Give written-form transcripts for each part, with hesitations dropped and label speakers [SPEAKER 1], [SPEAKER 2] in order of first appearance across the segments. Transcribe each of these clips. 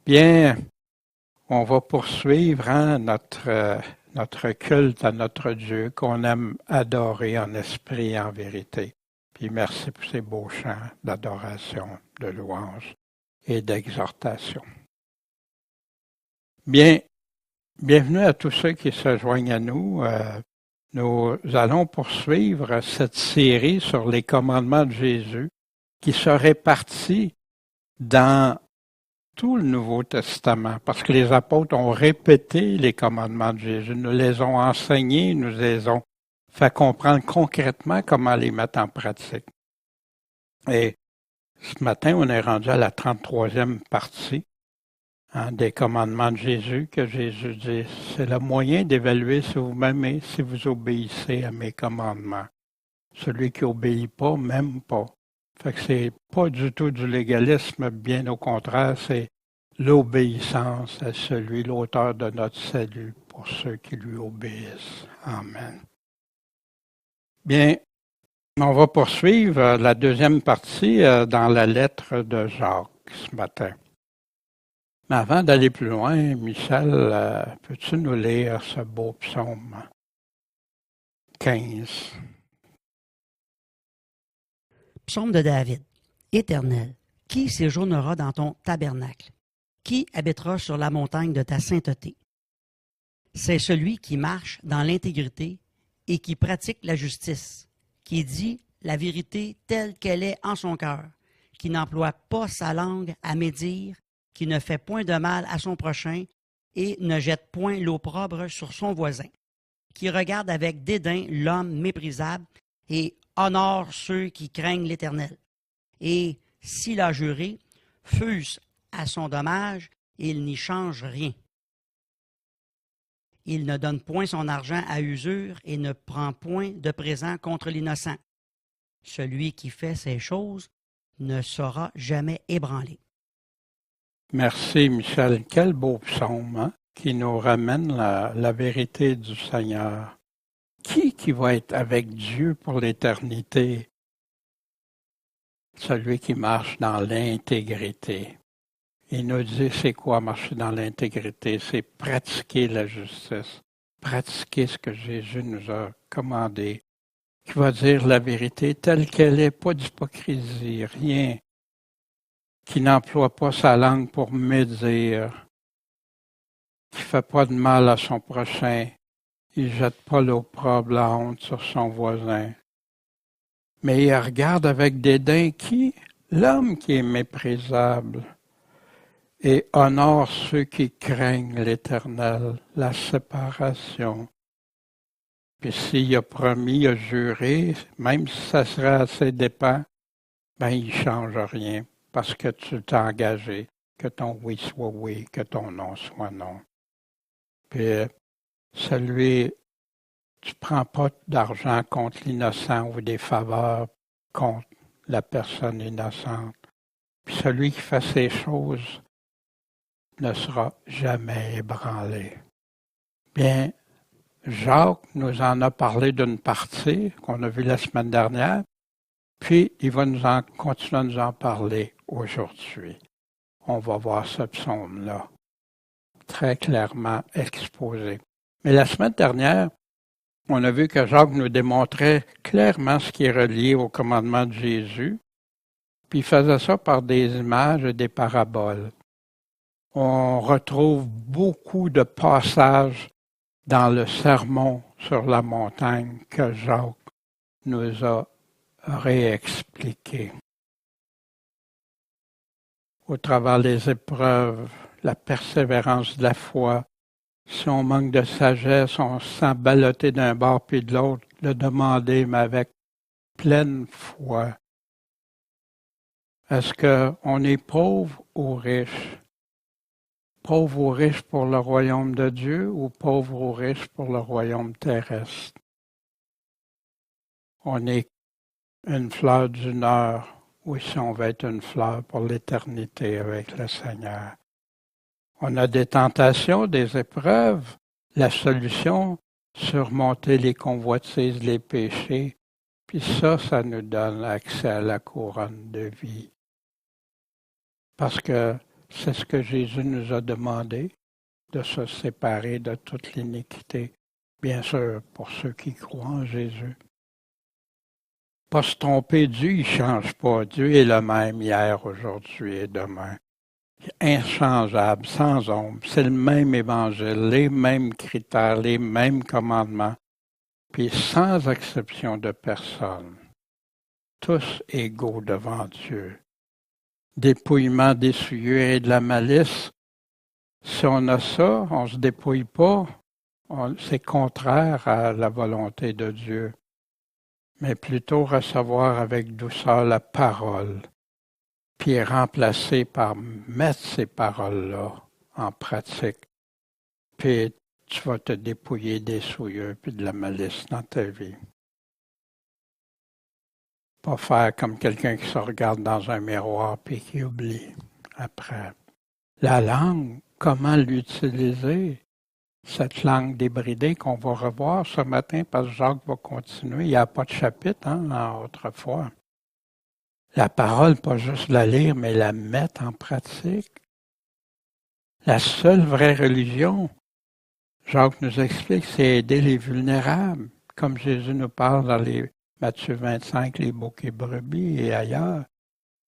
[SPEAKER 1] Bien, on va poursuivre notre culte à notre Dieu qu'on aime adorer en esprit et en vérité. Puis merci pour ces beaux chants d'adoration, de louange et d'exhortation. Bien, bienvenue à tous ceux qui se joignent à nous. Nous allons poursuivre cette série sur les commandements de Jésus qui se répartit dans tout le Nouveau Testament, parce que les apôtres ont répété les commandements de Jésus, nous les ont enseignés, nous les ont fait comprendre concrètement comment les mettre en pratique. Et ce matin, on est rendu à la 33e partie des commandements de Jésus, que Jésus dit, c'est le moyen d'évaluer si vous m'aimez, si vous obéissez à mes commandements. Celui qui obéit pas, m'aime pas. Fait que c'est pas du tout du légalisme, bien au contraire, c'est l'obéissance à celui, l'auteur de notre salut, pour ceux qui lui obéissent. Amen. Bien, on va poursuivre la deuxième partie dans la lettre de Jacques ce matin. Mais avant d'aller plus loin, Michel, peux-tu nous lire ce beau psaume 15?
[SPEAKER 2] Psaume de David. Éternel, qui séjournera dans ton tabernacle? Qui habitera sur la montagne de ta sainteté? C'est celui qui marche dans l'intégrité et qui pratique la justice, qui dit la vérité telle qu'elle est en son cœur, qui n'emploie pas sa langue à médire, qui ne fait point de mal à son prochain et ne jette point l'opprobre sur son voisin, qui regarde avec dédain l'homme méprisable et honore ceux qui craignent l'Éternel. Et s'il a juré, fût-ce à son dommage, il n'y change rien. Il ne donne point son argent à usure et ne prend point de présent contre l'innocent. Celui qui fait ces choses ne sera jamais ébranlé.
[SPEAKER 1] Merci Michel. Quel beau psaume qui nous ramène la vérité du Seigneur. Qui va être avec Dieu pour l'éternité? Celui qui marche dans l'intégrité. Il nous dit c'est quoi marcher dans l'intégrité? C'est pratiquer la justice, pratiquer ce que Jésus nous a commandé, qui va dire la vérité telle qu'elle est, pas d'hypocrisie, rien, qui n'emploie pas sa langue pour médire, qui fait pas de mal à son prochain, il jette pas l'opprobre, la honte sur son voisin. Mais il regarde avec dédain qui? L'homme qui est méprisable. Et honore ceux qui craignent l'Éternel, la séparation. Puis s'il a promis, il a juré, même si ça serait à ses dépens, ben il ne change rien, parce que tu t'es engagé, que ton oui soit oui, que ton non soit non. Puis celui, tu ne prends pas d'argent contre l'innocent ou des faveurs contre la personne innocente. Puis celui qui fait ces choses ne sera jamais ébranlé. Bien, Jacques nous en a parlé d'une partie qu'on a vue la semaine dernière, puis il va continuer à nous en parler aujourd'hui. On va voir ce psaume-là, très clairement exposé. Mais la semaine dernière, on a vu que Jacques nous démontrait clairement ce qui est relié au commandement de Jésus, puis il faisait ça par des images et des paraboles. On retrouve beaucoup de passages dans le sermon sur la montagne que Jacques nous a réexpliqué. Au travers des épreuves, la persévérance de la foi, si on manque de sagesse, on se sent ballotté d'un bord puis de l'autre, le demander, mais avec pleine foi. Est-ce qu'on est pauvre ou riche? Pauvre ou riche pour le royaume de Dieu ou pauvre ou riche pour le royaume terrestre? On est une fleur d'une heure, ou si on veut être une fleur pour l'éternité avec le Seigneur. On a des tentations, des épreuves. La solution, surmonter les convoitises, les péchés. Puis ça nous donne accès à la couronne de vie. Parce que C'est ce que Jésus nous a demandé, de se séparer de toute l'iniquité. Bien sûr, pour ceux qui croient en Jésus. Pas se tromper, Dieu, il ne change pas. Dieu est le même hier, aujourd'hui et demain. Inchangeable, sans ombre. C'est le même évangile, les mêmes critères, les mêmes commandements, puis sans exception de personne. Tous égaux devant Dieu. Dépouillement des souillures et de la malice. Si on a ça, on ne se dépouille pas. C'est contraire à la volonté de Dieu. Mais plutôt recevoir avec douceur la parole, puis remplacer par mettre ces paroles-là en pratique. Puis tu vas te dépouiller des souillures puis de la malice dans ta vie. Pas faire comme quelqu'un qui se regarde dans un miroir puis qui oublie après. La langue, comment l'utiliser? Cette langue débridée qu'on va revoir ce matin parce que Jacques va continuer. Il n'y a pas de chapitre autrefois. La parole, pas juste la lire, mais la mettre en pratique. La seule vraie religion, Jacques nous explique, c'est aider les vulnérables, comme Jésus nous parle dans les Matthieu 25, les boucs et brebis et ailleurs.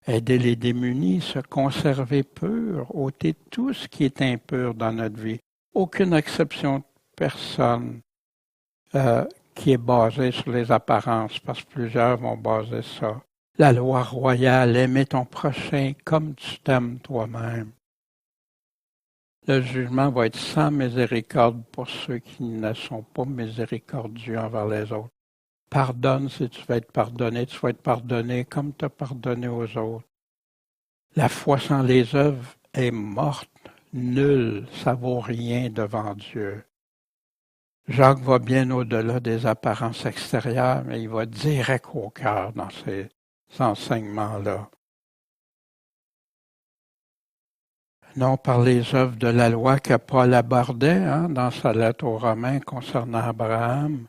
[SPEAKER 1] Aider les démunis, se conserver pur, ôter tout ce qui est impur dans notre vie. Aucune exception de personne qui est basée sur les apparences, parce que plusieurs vont baser ça. La loi royale, aimer ton prochain comme tu t'aimes toi-même. Le jugement va être sans miséricorde pour ceux qui ne sont pas miséricordieux envers les autres. Pardonne si tu vas être pardonné, tu vas être pardonné comme tu as pardonné aux autres. La foi sans les œuvres est morte. Nul, ça vaut rien devant Dieu. Jacques va bien au-delà des apparences extérieures, mais il va direct au cœur dans ces enseignements-là. Non par les œuvres de la loi que Paul abordait dans sa lettre aux Romains concernant Abraham,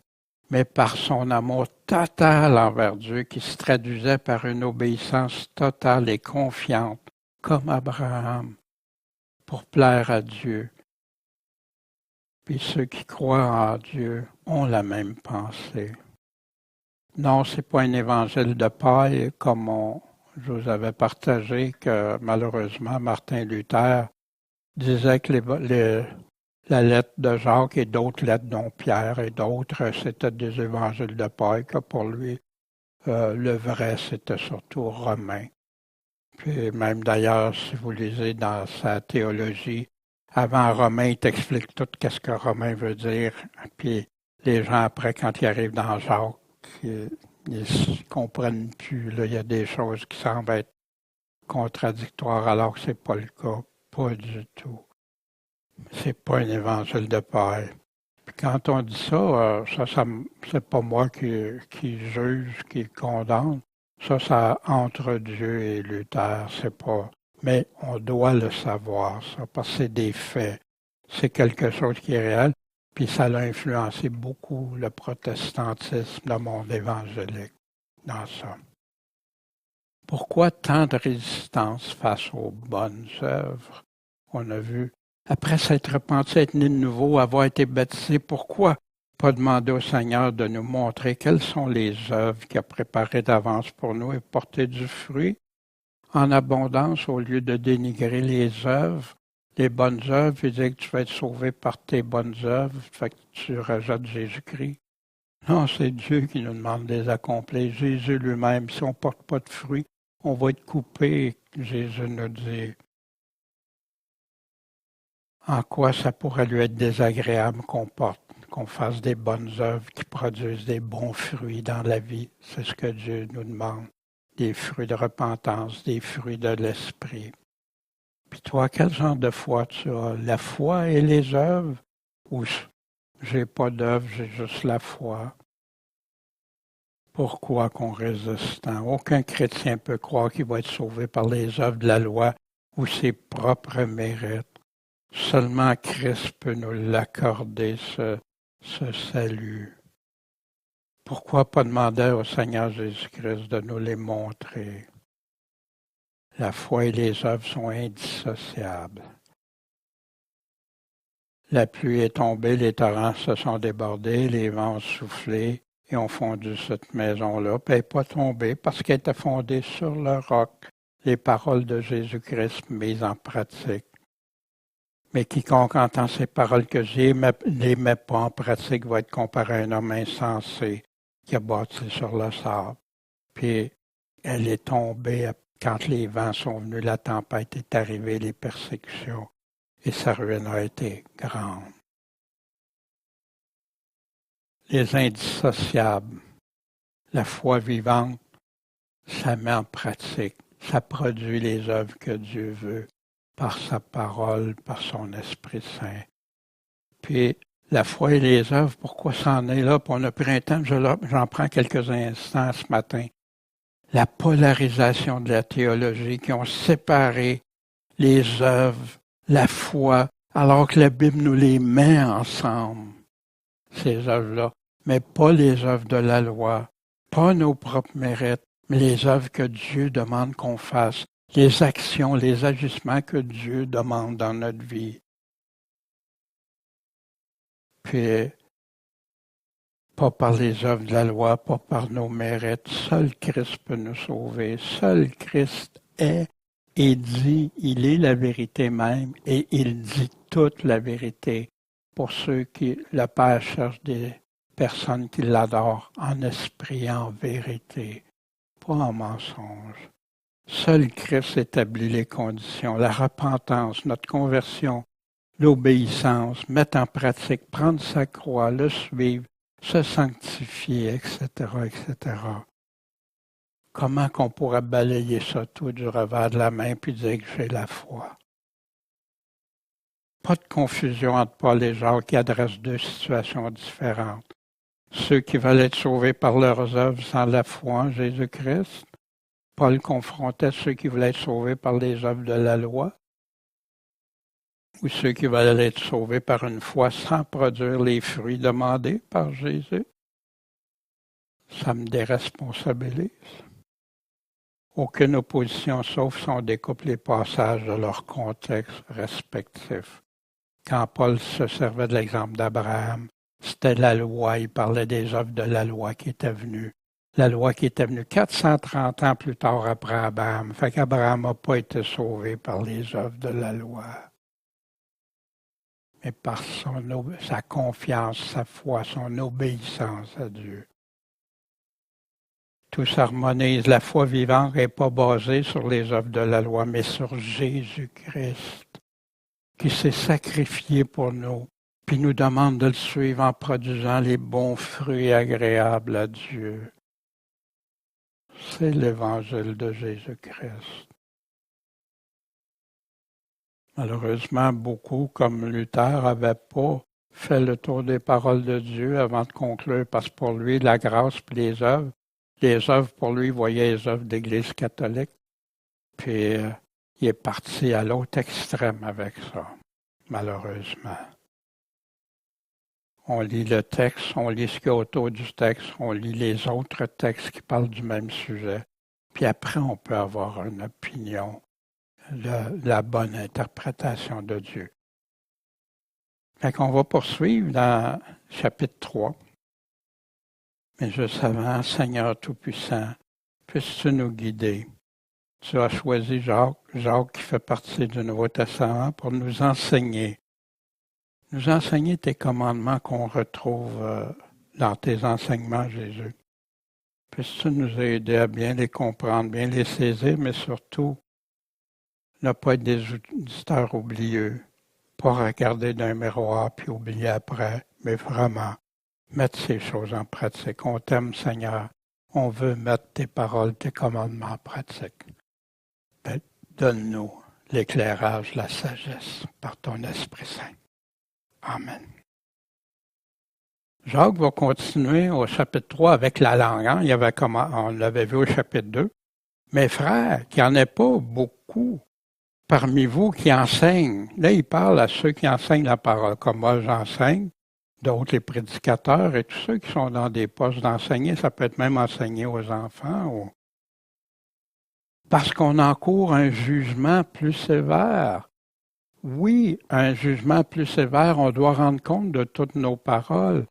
[SPEAKER 1] mais par son amour total envers Dieu qui se traduisait par une obéissance totale et confiante, comme Abraham, pour plaire à Dieu. Puis ceux qui croient en Dieu ont la même pensée. Non, ce n'est pas un évangile de paille comme je vous avais partagé que malheureusement Martin Luther disait que la lettre de Jacques et d'autres lettres dont Pierre et d'autres, c'était des évangiles de paille, que pour lui, le vrai, c'était surtout romain. Puis même d'ailleurs, si vous lisez dans sa théologie, avant Romain, il t'explique tout ce que Romain veut dire. Puis les gens après, quand ils arrivent dans Jacques, ils ne comprennent plus. Là, il y a des choses qui semblent être contradictoires alors que ce n'est pas le cas. Pas du tout. C'est pas un évangile de paille. Puis quand on dit ça, c'est pas moi qui juge, qui condamne. Ça entre Dieu et Luther, c'est pas. Mais on doit le savoir, ça, parce que c'est des faits. C'est quelque chose qui est réel. Puis ça a influencé beaucoup le protestantisme, le monde évangélique, dans ça. Pourquoi tant de résistance face aux bonnes œuvres? On a vu, après s'être repenti, être né de nouveau, avoir été baptisé, pourquoi pas demander au Seigneur de nous montrer quelles sont les œuvres qu'il a préparées d'avance pour nous et porter du fruit en abondance au lieu de dénigrer les œuvres, les bonnes œuvres, et dire que tu vas être sauvé par tes bonnes œuvres, fait que tu rejettes Jésus-Christ. Non, c'est Dieu qui nous demande de les accomplir. Jésus lui-même, si on ne porte pas de fruit, on va être coupé, Jésus nous dit. En quoi ça pourrait lui être désagréable qu'on fasse des bonnes œuvres qui produisent des bons fruits dans la vie. C'est ce que Dieu nous demande. Des fruits de repentance, des fruits de l'esprit. Puis toi, quel genre de foi tu as? La foi et les œuvres? Ou j'ai pas d'œuvre, j'ai juste la foi? Pourquoi qu'on résiste? Aucun chrétien peut croire qu'il va être sauvé par les œuvres de la loi ou ses propres mérites. Seulement Christ peut nous l'accorder, ce salut. Pourquoi pas demander au Seigneur Jésus-Christ de nous les montrer? La foi et les œuvres sont indissociables. La pluie est tombée, les torrents se sont débordés, les vents ont soufflé et ont fondu cette maison-là. Puis elle n'est pas tombée parce qu'elle était fondée sur le roc, les paroles de Jésus-Christ mises en pratique. Mais quiconque entend ces paroles que j'ai ne les met pas en pratique va être comparé à un homme insensé qui a bâti sur le sable. Puis elle est tombée quand les vents sont venus, la tempête est arrivée, les persécutions, et sa ruine a été grande. Les indissociables, la foi vivante, ça met en pratique, ça produit les œuvres que Dieu veut par sa parole, par son Esprit Saint. Puis la foi et les œuvres, pourquoi ça en est là? Puis on a pris un temps, j'en prends quelques instants ce matin. La polarisation de la théologie qui ont séparé les œuvres, la foi, alors que la Bible nous les met ensemble, ces œuvres-là, mais pas les œuvres de la loi, pas nos propres mérites, mais les œuvres que Dieu demande qu'on fasse, les actions, les agissements que Dieu demande dans notre vie. Puis, pas par les œuvres de la loi, pas par nos mérites. Seul Christ peut nous sauver. Seul Christ est et dit, il est la vérité même et il dit toute la vérité. Pour ceux qui, le Père cherche des personnes qui l'adorent en esprit et en vérité, pas en mensonge. Seul Christ établit les conditions, la repentance, notre conversion, l'obéissance, mettre en pratique, prendre sa croix, le suivre, se sanctifier, etc., etc. Comment qu'on pourrait balayer ça tout du revers de la main puis dire que j'ai la foi? Pas de confusion entre Paul et Jacques qui adressent deux situations différentes. Ceux qui veulent être sauvés par leurs œuvres sans la foi en Jésus-Christ. Paul confrontait ceux qui voulaient être sauvés par les œuvres de la loi. Ou ceux qui veulent être sauvés par une foi sans produire les fruits demandés par Jésus. Ça me déresponsabilise. Aucune opposition, sauf si on découpe les passages de leur contexte respectif. Quand Paul se servait de l'exemple d'Abraham, c'était la loi, il parlait des œuvres de la loi qui était venue. La loi qui était venue 430 ans plus tard après Abraham. Fait qu'Abraham n'a pas été sauvé par les œuvres de la loi. Mais par sa confiance, sa foi, son obéissance à Dieu. Tout s'harmonise. La foi vivante n'est pas basée sur les œuvres de la loi, mais sur Jésus-Christ, qui s'est sacrifié pour nous, puis nous demande de le suivre en produisant les bons fruits agréables à Dieu. C'est l'évangile de Jésus-Christ. Malheureusement, beaucoup, comme Luther, n'avaient pas fait le tour des paroles de Dieu avant de conclure, parce que pour lui, la grâce et les œuvres pour lui, il voyait les œuvres d'Église catholique, puis il est parti à l'autre extrême avec ça, malheureusement. On lit le texte, on lit ce qu'il y a autour du texte, on lit les autres textes qui parlent du même sujet, puis après on peut avoir une opinion, la bonne interprétation de Dieu. Fait qu'on va poursuivre dans chapitre 3. Mais juste avant, Seigneur Tout-Puissant, puisses-tu nous guider. Tu as choisi Jacques qui fait partie du Nouveau Testament pour nous enseigner tes commandements qu'on retrouve dans tes enseignements, Jésus. Puisses-tu nous aider à bien les comprendre, bien les saisir, mais surtout, ne pas être des auditeurs oublieux, pas regarder d'un miroir puis oublier après, mais vraiment mettre ces choses en pratique. On t'aime, Seigneur. On veut mettre tes paroles, tes commandements en pratique. Donne-nous l'éclairage, la sagesse par ton Esprit Saint. Amen. Jacques va continuer au chapitre 3 avec la langue. On l'avait vu au chapitre 2. Mes frères, qu'il n'y en ait pas beaucoup parmi vous qui enseignent. Là, il parle à ceux qui enseignent la parole, comme moi j'enseigne, d'autres les prédicateurs et tous ceux qui sont dans des postes d'enseigner. Ça peut être même enseigné aux enfants. parce qu'on encourt un jugement plus sévère. Oui, un jugement plus sévère, on doit rendre compte de toutes nos paroles.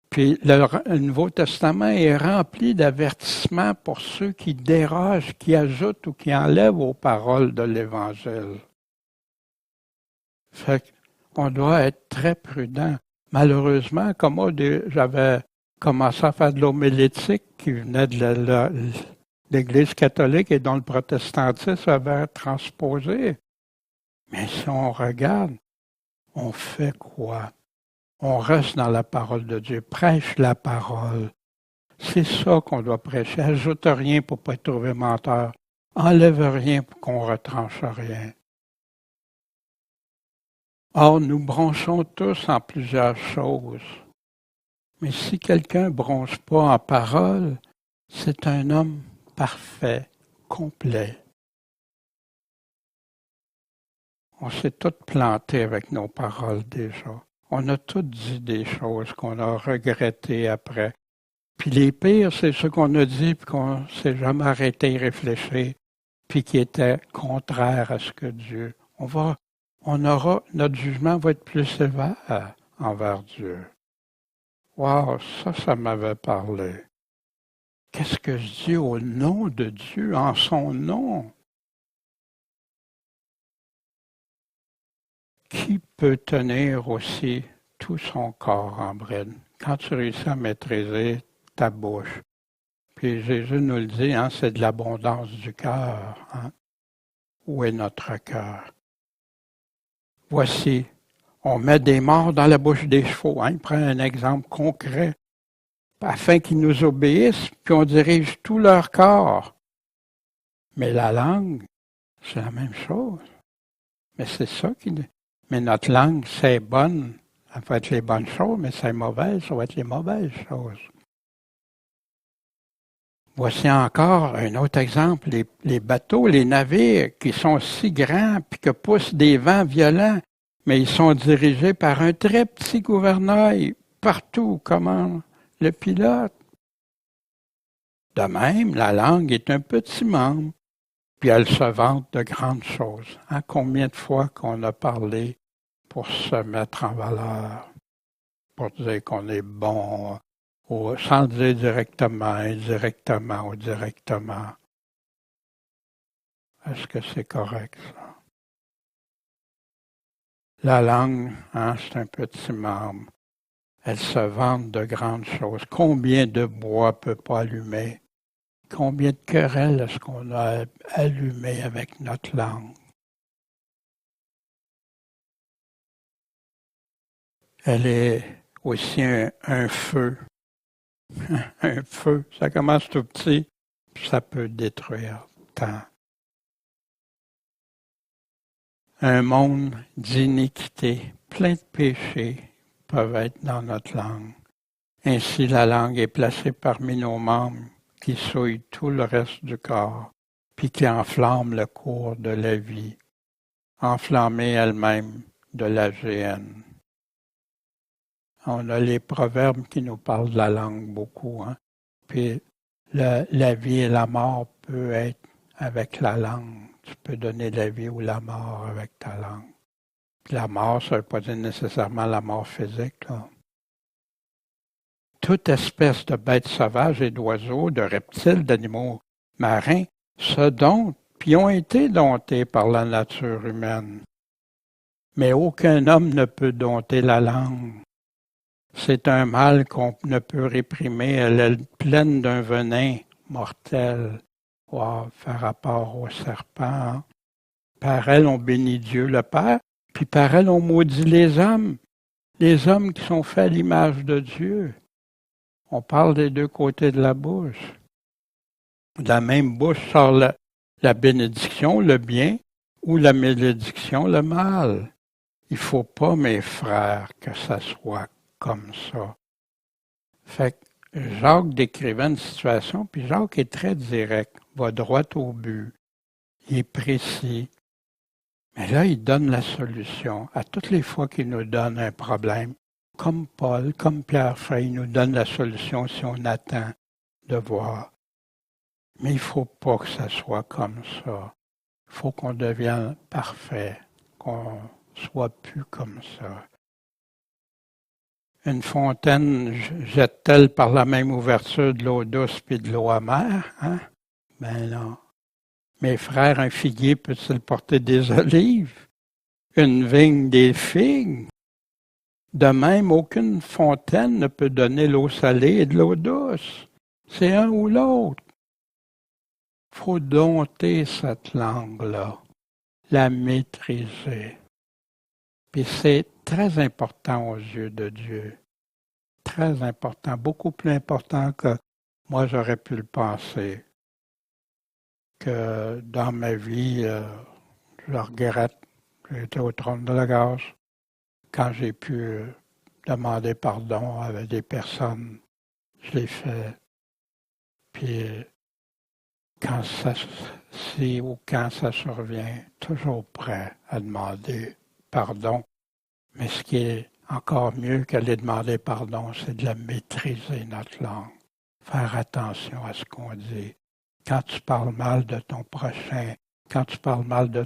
[SPEAKER 1] Puis le Nouveau Testament est rempli d'avertissements pour ceux qui dérogent, qui ajoutent ou qui enlèvent aux paroles de l'Évangile. Fait qu'on doit être très prudent. Malheureusement, comme moi, j'avais commencé à faire de l'homilétique qui venait de l'Église catholique et dont le protestantisme avait transposé. Mais si on regarde, on fait quoi? On reste dans la parole de Dieu, prêche la parole. C'est ça qu'on doit prêcher. Ajoute rien pour ne pas être trouvé menteur. Enlève rien pour qu'on retranche rien. Or, nous bronchons tous en plusieurs choses. Mais si quelqu'un ne bronche pas en parole, c'est un homme parfait, complet. On s'est tous plantés avec nos paroles déjà. On a tous dit des choses qu'on a regrettées après. Puis les pires, c'est ce qu'on a dit puis qu'on ne s'est jamais arrêté y réfléchir, puis qui étaient contraires à ce que Dieu. Notre jugement va être plus sévère envers Dieu. Wow, ça m'avait parlé. Qu'est-ce que je dis au nom de Dieu, en son nom? Qui peut tenir aussi tout son corps en bride quand tu réussis à maîtriser ta bouche? Puis Jésus nous le dit, hein, c'est de l'abondance du cœur. Hein? Où est notre cœur? Voici, on met des morts dans la bouche des chevaux. Hein? Il prend un exemple concret afin qu'ils nous obéissent, puis on dirige tout leur corps. Mais la langue, c'est la même chose. Mais c'est ça qui... Mais notre langue, c'est bonne, ça va être les bonnes choses, mais c'est mauvais, ça va être les mauvaises choses. Voici encore un autre exemple, les bateaux, les navires qui sont si grands puis que poussent des vents violents, mais ils sont dirigés par un très petit gouvernail partout, comme le pilote. De même, la langue est un petit membre, puis elle se vante de grandes choses. Hein? Combien de fois qu'on a parlé pour se mettre en valeur, pour dire qu'on est bon, sans le dire directement, indirectement ou directement. Est-ce que c'est correct, ça? La langue, hein, c'est un petit membre. Elle se vante de grandes choses. Combien de bois peut pas allumer? Combien de querelles est-ce qu'on a allumé avec notre langue? Elle est aussi un feu. Un feu, ça commence tout petit, puis ça peut détruire tant. Un monde d'iniquité, plein de péchés peuvent être dans notre langue. Ainsi, la langue est placée parmi nos membres qui souillent tout le reste du corps, puis qui enflamme le cours de la vie, enflammée elle-même de la géhenne. On a les proverbes qui nous parlent de la langue beaucoup. Hein? Puis la vie et la mort peut être avec la langue. Tu peux donner la vie ou la mort avec ta langue. Puis la mort, ça ne veut pas dire nécessairement la mort physique. Là. Toute espèce de bêtes sauvages et d'oiseaux, de reptiles, d'animaux marins se domptent, puis ont été domptés par la nature humaine. Mais aucun homme ne peut dompter la langue. C'est un mal qu'on ne peut réprimer. Elle est pleine d'un venin mortel. Wow, par rapport au serpent. Hein? Par elle, on bénit Dieu le Père, puis par elle, on maudit les hommes qui sont faits à l'image de Dieu. On parle des deux côtés de la bouche. De la même bouche sort la bénédiction, le bien, ou la malédiction, le mal. Il ne faut pas, mes frères, que ça soit comme ça. Fait que Jacques décrivait une situation, puis Jacques est très direct, va droit au but, il est précis. Mais là, il donne la solution. À toutes les fois qu'il nous donne un problème, comme Paul, comme Pierre Frey, il nous donne la solution si on attend de voir. Mais il ne faut pas que ça soit comme ça. Il faut qu'on devienne parfait, qu'on soit plus comme ça. Une fontaine jette-t-elle par la même ouverture de l'eau douce puis de l'eau amère? Hein? Ben non. Mes frères, un figuier peut-il porter des olives? Une vigne des figues? De même, aucune fontaine ne peut donner l'eau salée et de l'eau douce. C'est un ou l'autre. Il faut dompter cette langue-là, la maîtriser. Puis c'est très important aux yeux de Dieu. Très important, beaucoup plus important que moi j'aurais pu le penser. Que dans ma vie, je regrette, j'ai été au trône de la grâce quand j'ai pu demander pardon avec des personnes. Je l'ai fait. Puis quand quand ça survient, toujours prêt à demander pardon. Mais ce qui est encore mieux qu'aller demander pardon, c'est de la maîtriser, notre langue. Faire attention à ce qu'on dit. Quand tu parles mal de ton prochain, quand tu parles mal de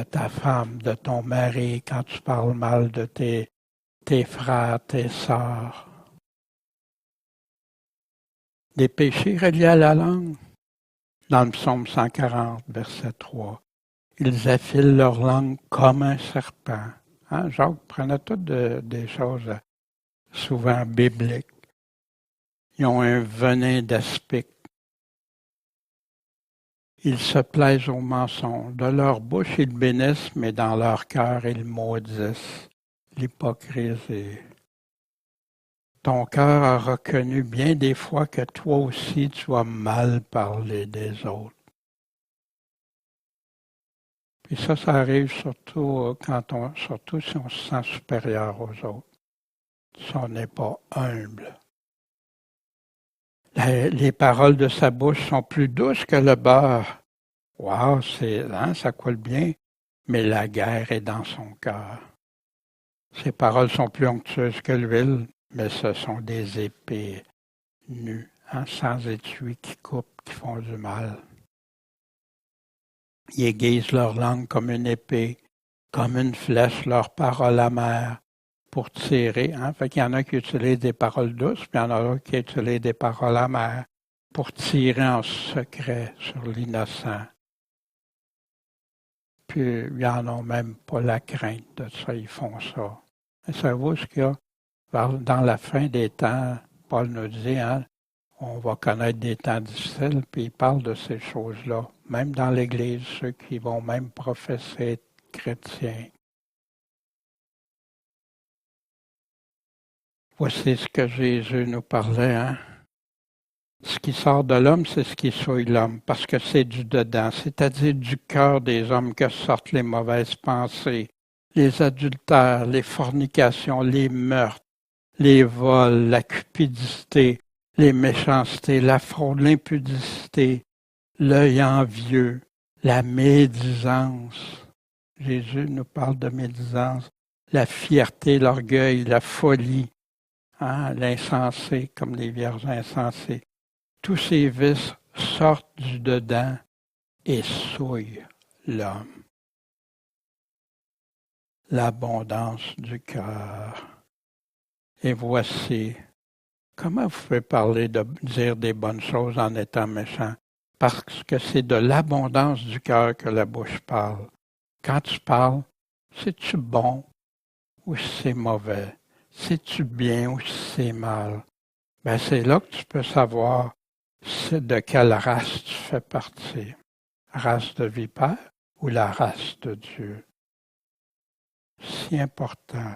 [SPEAKER 1] ta femme, de ton mari, quand tu parles mal de tes frères, tes sœurs. Des péchés reliés à la langue. Dans le psaume 140, verset 3, ils affilent leur langue comme un serpent. Hein? Jacques prenait toutes des choses souvent bibliques. Ils ont un venin d'aspic. Ils se plaisent au mensonge. De leur bouche, ils bénissent, mais dans leur cœur, ils maudissent. L'hypocrisie. Ton cœur a reconnu bien des fois que toi aussi, tu as mal parlé des autres. Puis ça arrive surtout surtout si on se sent supérieur aux autres. Si on n'est pas humble. Les paroles de sa bouche sont plus douces que le beurre. Wow, ça coule bien. Mais la guerre est dans son cœur. Ses paroles sont plus onctueuses que l'huile, mais ce sont des épées nues, sans étui qui coupent, qui font du mal. Ils aiguisent leur langue comme une épée, comme une flèche, leurs paroles amères pour tirer. Fait qu'il y en a qui utilisent des paroles douces, puis il y en a d'autres qui utilisent des paroles amères pour tirer en secret sur l'innocent. Puis ils n'en ont même pas la crainte de ça, ils font ça. Et savez-vous ce qu'il y a? Dans la fin des temps, Paul nous dit, on va connaître des temps difficiles, puis il parle de ces choses-là. Même dans l'Église, ceux qui vont même professer être chrétiens. Voici ce que Jésus nous parlait. Ce qui sort de l'homme, c'est ce qui souille l'homme, parce que c'est du dedans, c'est-à-dire du cœur des hommes que sortent les mauvaises pensées, les adultères, les fornications, les meurtres, les vols, la cupidité, les méchancetés, la fraude, l'impudicité, l'œil envieux, la médisance. Jésus nous parle de médisance, la fierté, l'orgueil, la folie, l'insensé, comme les vierges insensées. Tous ces vices sortent du dedans et souillent l'homme. L'abondance du cœur. Et voici, comment vous pouvez parler de dire des bonnes choses en étant méchant? Parce que c'est de l'abondance du cœur que la bouche parle. Quand tu parles, c'est-tu bon ou c'est mauvais? C'est-tu bien ou c'est mal? Ben c'est là que tu peux savoir de quelle race tu fais partie. Race de vipère ou la race de Dieu? Si important.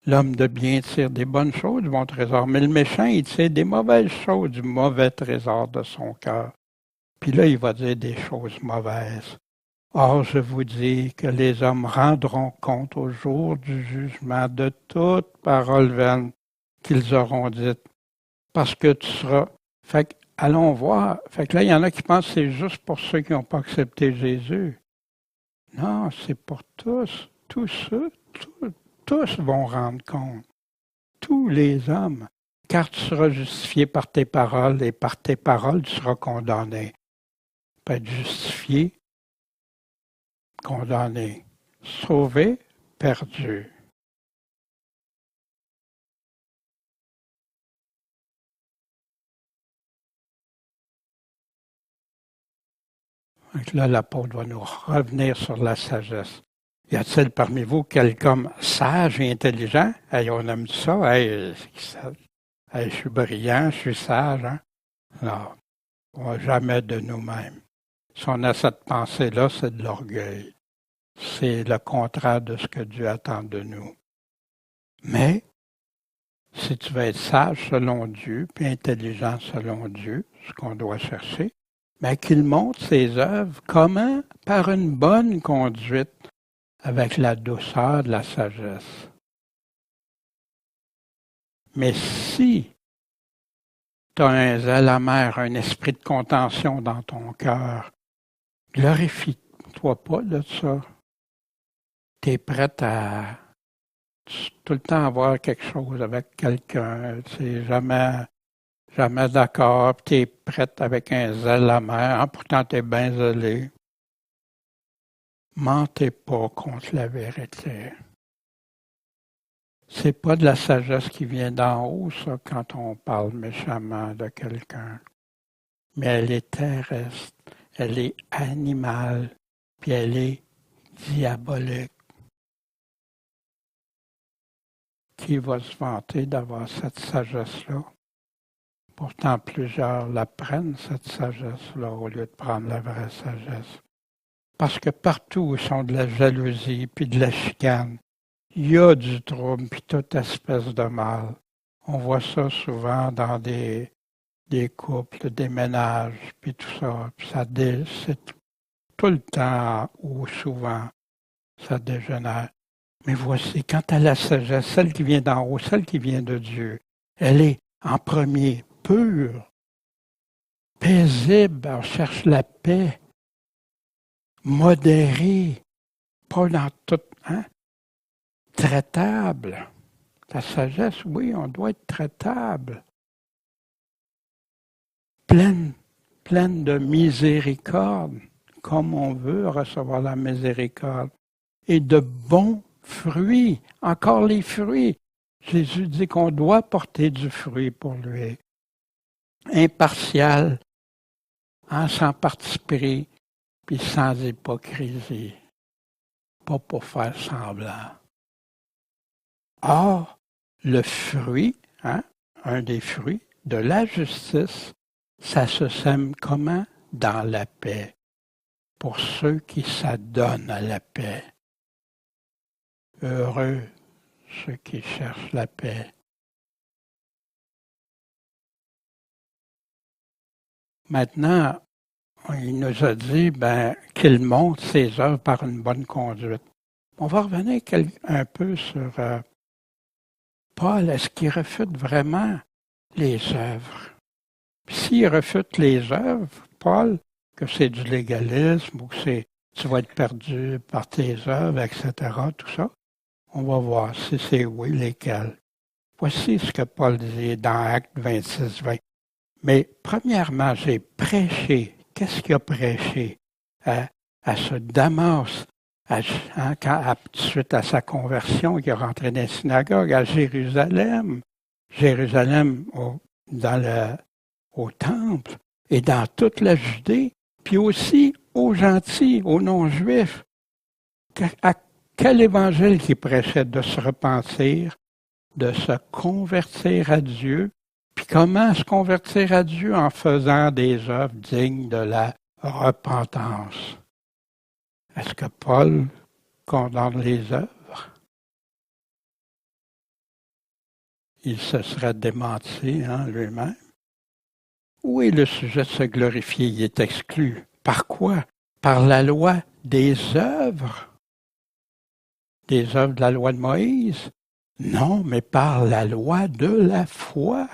[SPEAKER 1] L'homme de bien tire des bonnes choses du bon trésor, mais le méchant, il tire des mauvaises choses du mauvais trésor de son cœur. Puis là, il va dire des choses mauvaises. Or, je vous dis que les hommes rendront compte au jour du jugement de toute parole vaine qu'ils auront dite, parce que tu seras... Fait que, allons voir. Fait que là, il y en a qui pensent que c'est juste pour ceux qui n'ont pas accepté Jésus. Non, c'est pour tous. Tous ceux, tous vont rendre compte. Tous les hommes. car tu seras justifié par tes paroles, et par tes paroles tu seras condamné. Pas être justifié, condamné. Sauvé, perdu. Donc là, l'apôtre va nous revenir sur la sagesse. Y a-t-il parmi vous quelqu'un sage et intelligent? Hey, on aime ça. Hey, je suis brillant, je suis sage. Hein? Non, on va jamais de nous-mêmes. Si on a cette pensée-là, c'est de l'orgueil. C'est le contraire de ce que Dieu attend de nous. Mais, si tu veux être sage selon Dieu, puis intelligent selon Dieu, ce qu'on doit chercher, mais qu'il montre ses œuvres, comment? Par une bonne conduite, avec la douceur de la sagesse. Mais si tu as un zèle amer, un esprit de contention dans ton cœur, glorifie-toi pas de ça. Tu es prête à tout le temps avoir quelque chose avec quelqu'un, tu sais, jamais d'accord, tu es prête avec un zèle amer, hein, pourtant tu es bien zélé. Mentez pas contre la vérité. C'est pas de la sagesse qui vient d'en haut, ça, quand on parle méchamment de quelqu'un. Mais elle est terrestre, elle est animale, puis elle est diabolique. Qui va se vanter d'avoir cette sagesse-là? Pourtant, plusieurs la prennent, cette sagesse-là, au lieu de prendre la vraie sagesse. Parce que partout où ils sont de la jalousie, puis de la chicane, il y a du trouble, puis toute espèce de mal. On voit ça souvent dans des couples, des ménages, puis tout ça. Puis c'est tout le temps ou souvent, ça dégénère. Mais voici, quant à la sagesse, celle qui vient d'en haut, celle qui vient de Dieu, elle est en premier pure, paisible, on cherche la paix, modérée, pas dans tout, hein? Traitable. La sagesse, oui, on doit être traitable. Pleine de miséricorde, comme on veut recevoir la miséricorde, et de bons fruits, encore les fruits. Jésus dit qu'on doit porter du fruit pour lui. Impartial, sans parti pris, puis sans hypocrisie. Pas pour faire semblant. Or, le fruit, un des fruits de la justice, ça se sème comment? Dans la paix. Pour ceux qui s'adonnent à la paix. Heureux ceux qui cherchent la paix. Maintenant, il nous a dit qu'il montre ses œuvres par une bonne conduite. On va revenir un peu sur Paul. Est-ce qu'il refute vraiment les œuvres? Puis s'il refute les œuvres, Paul, que c'est du légalisme ou que tu vas être perdu par tes œuvres, etc., tout ça, on va voir si c'est oui, lesquels. Voici ce que Paul dit dans Actes 26, 20. Mais premièrement, j'ai prêché. Qu'est-ce qu'il a prêché? À ce Damas, suite à sa conversion, il est rentré dans la synagogue, à Jérusalem. Au temple, et dans toute la Judée, puis aussi aux gentils, aux non-juifs. À quel évangile qui prêchait de se repentir, de se convertir à Dieu, puis comment se convertir à Dieu en faisant des œuvres dignes de la repentance. Est-ce que Paul condamne les œuvres? Il se serait démenti lui-même. Où est le sujet de se glorifier? Il est exclu. Par quoi? Par la loi des œuvres? Des œuvres de la loi de Moïse? Non, mais par la loi de la foi.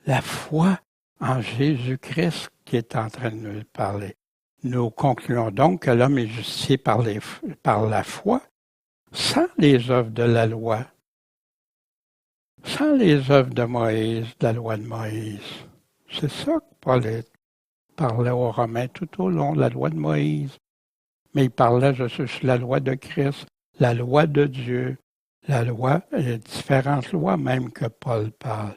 [SPEAKER 1] La foi en Jésus-Christ qui est en train de nous parler. Nous concluons donc que l'homme est justifié par la foi, sans les œuvres de la loi. sans les œuvres de Moïse, de la loi de Moïse. C'est ça que Paul parlait aux Romains tout au long de la loi de Moïse. Mais il parlait, je suis la loi de Christ, la loi de Dieu, la loi, les différentes lois même que Paul parle.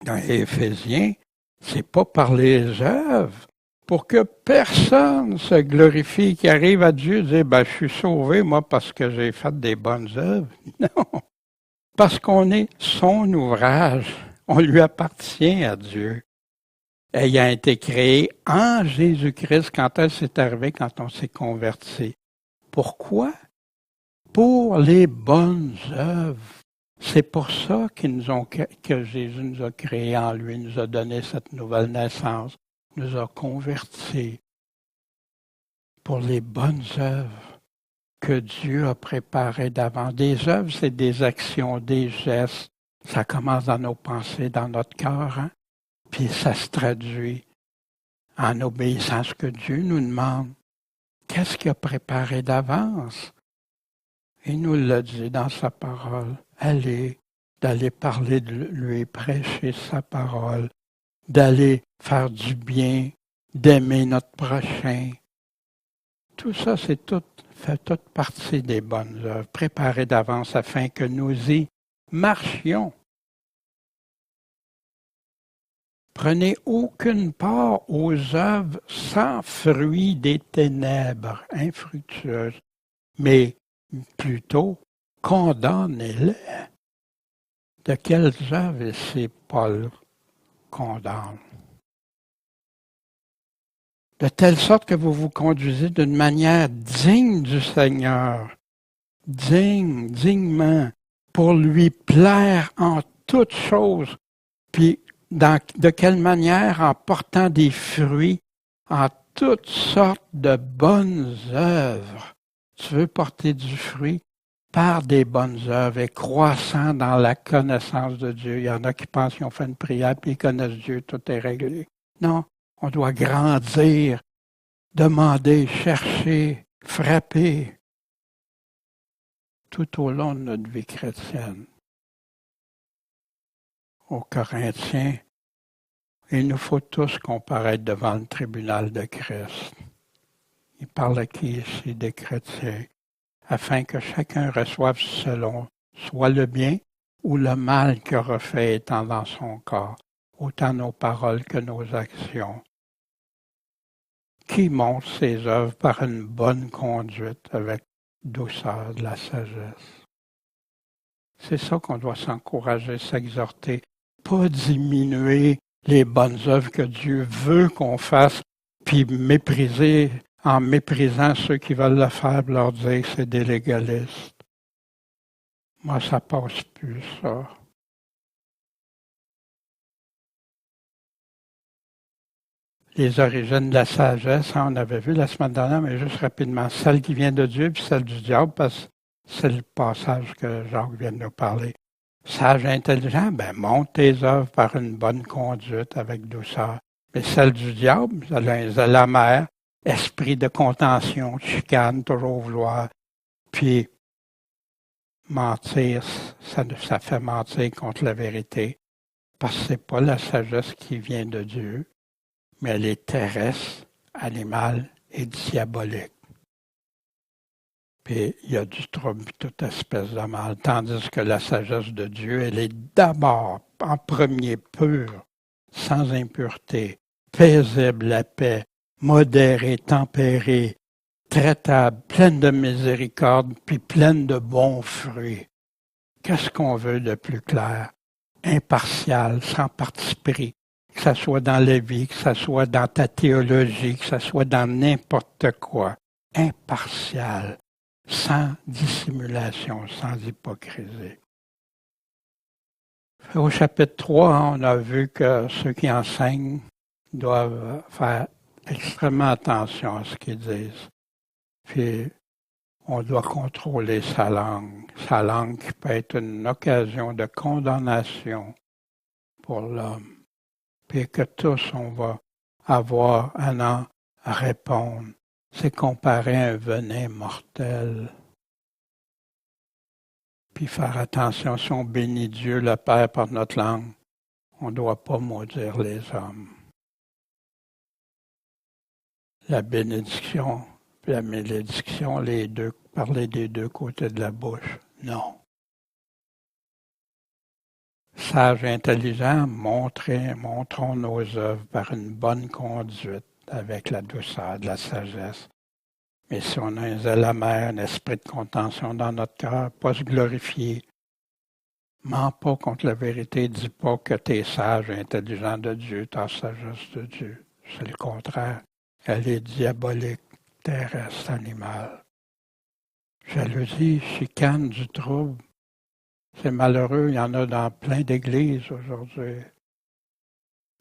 [SPEAKER 1] Dans Éphésiens, c'est pas par les œuvres, pour que personne se glorifie, qui arrive à Dieu et dit, je suis sauvé, moi, parce que j'ai fait des bonnes œuvres. Non, parce qu'on est son ouvrage, on lui appartient à Dieu. Ayant été créé en Jésus-Christ quand elle s'est arrivée, quand on s'est converti. Pourquoi? Pour les bonnes œuvres. C'est pour ça que Jésus nous a créés en lui, nous a donné cette nouvelle naissance, nous a convertis pour les bonnes œuvres que Dieu a préparées d'avant. Des œuvres, c'est des actions, des gestes. Ça commence dans nos pensées, dans notre cœur, hein? Puis ça se traduit en obéissant à ce que Dieu nous demande. Qu'est-ce qu'il a préparé d'avance? Il nous l'a dit dans sa parole. D'aller parler de lui, prêcher sa parole, d'aller faire du bien, d'aimer notre prochain. Tout ça, fait toute partie des bonnes œuvres, préparées d'avance afin que nous y marchions. Prenez aucune part aux œuvres sans fruit des ténèbres, infructueuses, mais plutôt condamnez-les. De quelles œuvres ici Paul condamne? De telle sorte que vous vous conduisez d'une manière digne du Seigneur, dignement, pour lui plaire en toutes choses, puis de quelle manière? En portant des fruits, en toutes sortes de bonnes œuvres. Tu veux porter du fruit par des bonnes œuvres et croissant dans la connaissance de Dieu. Il y en a qui pensent qu'ils ont fait une prière puis ils connaissent Dieu, tout est réglé. Non, on doit grandir, demander, chercher, frapper tout au long de notre vie chrétienne. Aux Corinthiens, il nous faut tous comparaître devant le tribunal de Christ. Il parle à qui ici des chrétiens, afin que chacun reçoive selon soit le bien ou le mal qu'il aura fait étant dans son corps, autant nos paroles que nos actions. Qui montre ses œuvres par une bonne conduite avec douceur de la sagesse. C'est ça qu'on doit s'encourager, s'exhorter, pas diminuer les bonnes œuvres que Dieu veut qu'on fasse, puis mépriser, en méprisant ceux qui veulent le faire, leur dire que c'est des légalistes. Moi, ça passe plus, ça. Les origines de la sagesse, on avait vu la semaine dernière, mais juste rapidement, celle qui vient de Dieu puis celle du diable, parce que c'est le passage que Jacques vient de nous parler. Sage et intelligent, monte tes œuvres par une bonne conduite avec douceur. Mais celle du diable, la mère, esprit de contention, chicane, toujours vouloir. Puis, mentir, ça fait mentir contre la vérité. Parce que c'est pas la sagesse qui vient de Dieu, mais elle est terrestre, animale et diabolique. Puis il y a du trouble, toute espèce de mal, tandis que la sagesse de Dieu, elle est d'abord, en premier, pure, sans impureté, paisible la paix, modérée, tempérée, traitable, pleine de miséricorde, puis pleine de bons fruits. Qu'est-ce qu'on veut de plus clair? Impartial, sans parti pris, que ça soit dans la vie, que ça soit dans ta théologie, que ça soit dans n'importe quoi. Impartial, sans dissimulation, sans hypocrisie. Au chapitre 3, on a vu que ceux qui enseignent doivent faire extrêmement attention à ce qu'ils disent. Puis, on doit contrôler sa langue qui peut être une occasion de condamnation pour l'homme. Puis que tous, on va avoir à en répondre. C'est comparé à un venin mortel. Puis faire attention, si on bénit Dieu le Père par notre langue, on ne doit pas maudire les hommes. La bénédiction et la malédiction, les deux, parler des deux côtés de la bouche, non. Sages et intelligents, montrons nos œuvres par une bonne conduite avec la douceur de la sagesse. Mais si on a un zèle amer, un esprit de contention dans notre cœur, pas se glorifier, mens pas contre la vérité, dis pas que tu es sage et intelligent de Dieu, tu as la sagesse de Dieu. C'est le contraire. Elle est diabolique, terrestre, animale. Jalousie, chicane, du trouble. C'est malheureux, il y en a dans plein d'églises aujourd'hui.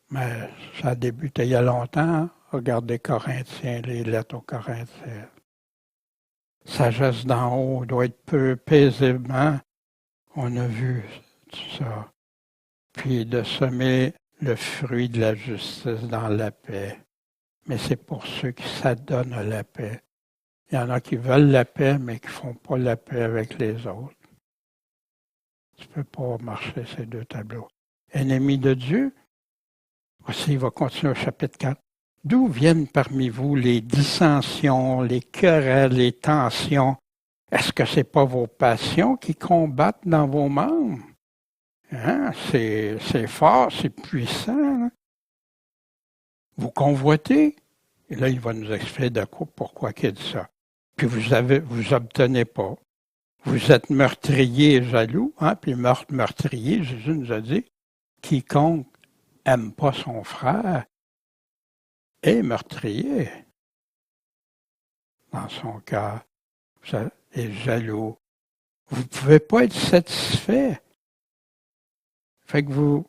[SPEAKER 1] Mais ça a débuté il y a longtemps. Regardez Corinthiens, les lettres aux Corinthiens. Sagesse d'en haut doit être peu paisiblement. On a vu tout ça. Puis de semer le fruit de la justice dans la paix. Mais c'est pour ceux qui s'adonnent à la paix. Il y en a qui veulent la paix, mais qui ne font pas la paix avec les autres. Tu ne peux pas marcher ces deux tableaux. Ennemis de Dieu, voici, il va continuer au chapitre 4. D'où viennent parmi vous les dissensions, les querelles, les tensions? Est-ce que ce n'est pas vos passions qui combattent dans vos membres? Hein? C'est fort, c'est puissant. Hein? Vous convoitez, et là, il va nous expliquer de quoi, pourquoi il dit ça. Puis vous obtenez pas. Vous êtes meurtrier et jaloux, hein? Puis meurtrier, Jésus nous a dit, quiconque n'aime pas son frère est meurtrier dans son cœur. Et jaloux. Vous ne pouvez pas être satisfait. Fait que vous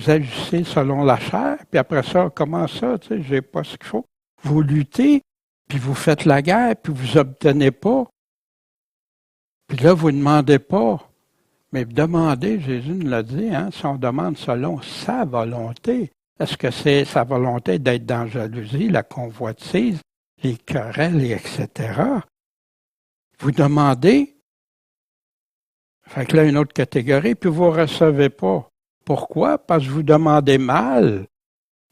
[SPEAKER 1] agissez selon la chair, puis après ça, comment ça, tu sais, j'ai pas ce qu'il faut. Vous luttez, puis vous faites la guerre, puis vous obtenez pas. Puis là, vous ne demandez pas. Mais demandez, Jésus nous l'a dit, hein, si on demande selon sa volonté. Est-ce que c'est sa volonté d'être dans la jalousie, la convoitise, les querelles, etc.? Vous demandez, fait que là, une autre catégorie, puis vous ne recevez pas. Pourquoi? Parce que vous demandez mal,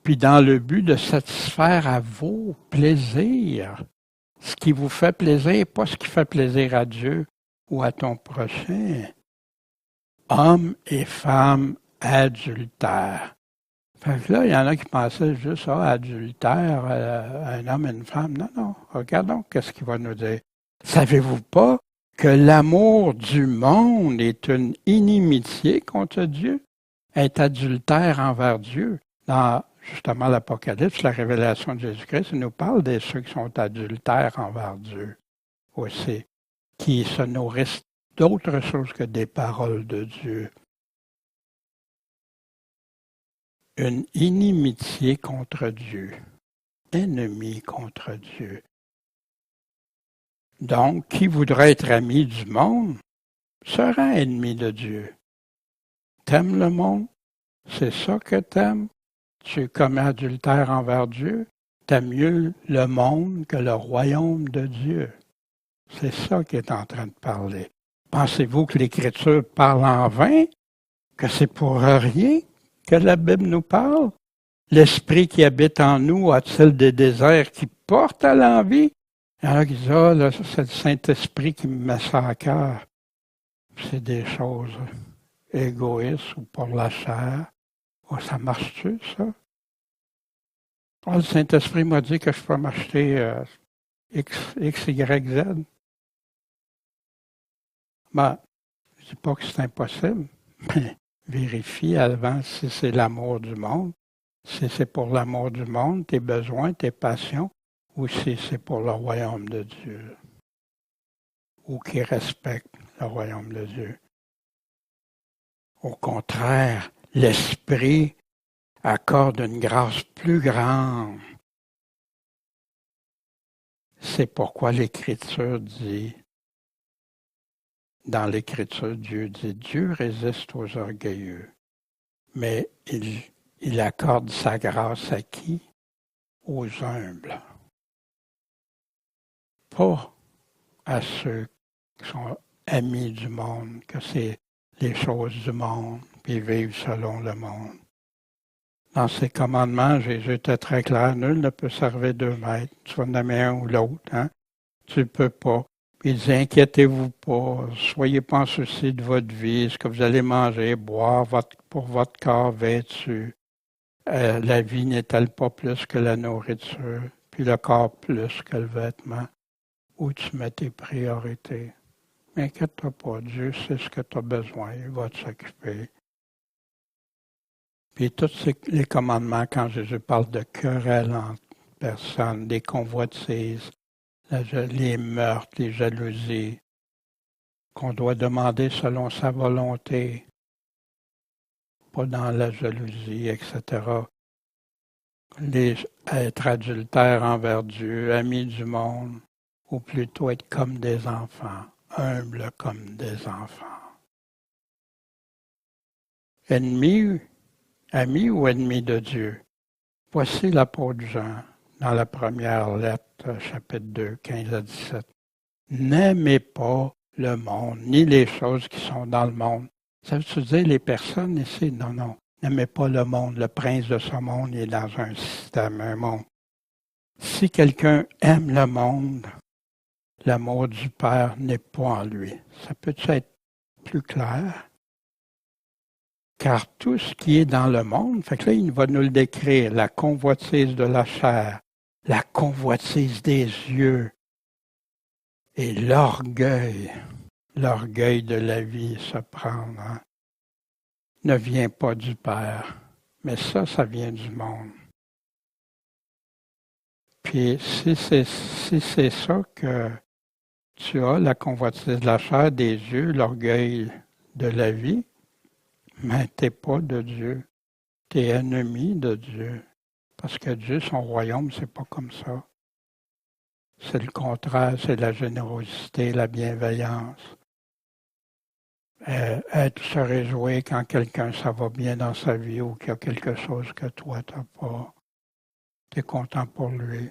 [SPEAKER 1] puis dans le but de satisfaire à vos plaisirs. Ce qui vous fait plaisir, pas ce qui fait plaisir à Dieu ou à ton prochain. Hommes et femmes adultères. Fait que là, il y en a qui pensaient juste, adultère, un homme et une femme. Non, non, regardons qu'est-ce qu'il va nous dire. Savez-vous pas que l'amour du monde est une inimitié contre Dieu, est adultère envers Dieu? Dans justement l'Apocalypse, la révélation de Jésus-Christ, il nous parle de ceux qui sont adultères envers Dieu aussi, qui se nourrissent d'autre chose que des paroles de Dieu. Une inimitié contre Dieu, ennemi contre Dieu. Donc, qui voudrait être ami du monde sera ennemi de Dieu. T'aimes le monde? C'est ça que t'aimes? Tu commets adultère envers Dieu? T'aimes mieux le monde que le royaume de Dieu. C'est ça qu'il est en train de parler. Pensez-vous que l'Écriture parle en vain? Que c'est pour rien que la Bible nous parle? L'Esprit qui habite en nous a-t-il des désirs qui portent à l'envie? Il y en a qui disent, là, c'est le Saint-Esprit qui me met ça à cœur. C'est des choses égoïstes ou pour la chair. Oh, ça marche-tu, ça? Oh, le Saint-Esprit m'a dit que je peux m'acheter X, Y, Z. Ben, je ne dis pas que c'est impossible, mais vérifie avant si c'est l'amour du monde, si c'est pour l'amour du monde, tes besoins, tes passions, ou si c'est pour le royaume de Dieu, ou qui respecte le royaume de Dieu. Au contraire, l'Esprit accorde une grâce plus grande. C'est pourquoi l'Écriture dit, dans l'Écriture, Dieu résiste aux orgueilleux, mais il accorde sa grâce à qui? Aux humbles. Pas à ceux qui sont amis du monde, que c'est les choses du monde, puis vivent selon le monde. Dans ses commandements, Jésus était très clair, nul ne peut servir 2 maîtres, tu vas nommer un ou l'autre, hein? Tu ne peux pas. Il dit, inquiétez-vous pas, soyez pas en souci de votre vie, ce que vous allez manger, boire pour votre corps vêtu. La vie n'est-elle pas plus que la nourriture, puis le corps plus que le vêtement? Où tu mets tes priorités? Mais inquiète-toi pas, Dieu sait ce que tu as besoin, il va s'occuper. Puis tous les commandements, quand Jésus parle de querelles entre personnes, des convoitises, les meurtres, les jalousies, qu'on doit demander selon sa volonté, pas dans la jalousie, etc. Être adultère envers Dieu, amis du monde, ou plutôt être comme des enfants, humbles comme des enfants. Amis ou ennemis de Dieu? Voici l'apôtre Jean dans la première lettre, chapitre 2, 15 à 17. N'aimez pas le monde, ni les choses qui sont dans le monde. Ça veut dire les personnes ici? Non, non. N'aimez pas le monde. Le prince de ce monde il est dans un système, un monde. Si quelqu'un aime le monde, l'amour du Père n'est pas en lui. Ça peut être plus clair? Car tout ce qui est dans le monde, fait que là, il va nous le décrire, la convoitise de la chair, la convoitise des yeux et l'orgueil de la vie, se prendre, hein, ne vient pas du Père, mais ça vient du monde. Puis si c'est ça que tu as, la convoitise de la chair, des yeux, l'orgueil de la vie, mais tu n'es pas de Dieu. Tu es ennemi de Dieu. Parce que Dieu, son royaume, c'est pas comme ça. C'est le contraire, c'est la générosité, la bienveillance. Se réjouir quand quelqu'un, ça va bien dans sa vie ou qu'il y a quelque chose que toi, tu n'as pas. Tu es content pour lui.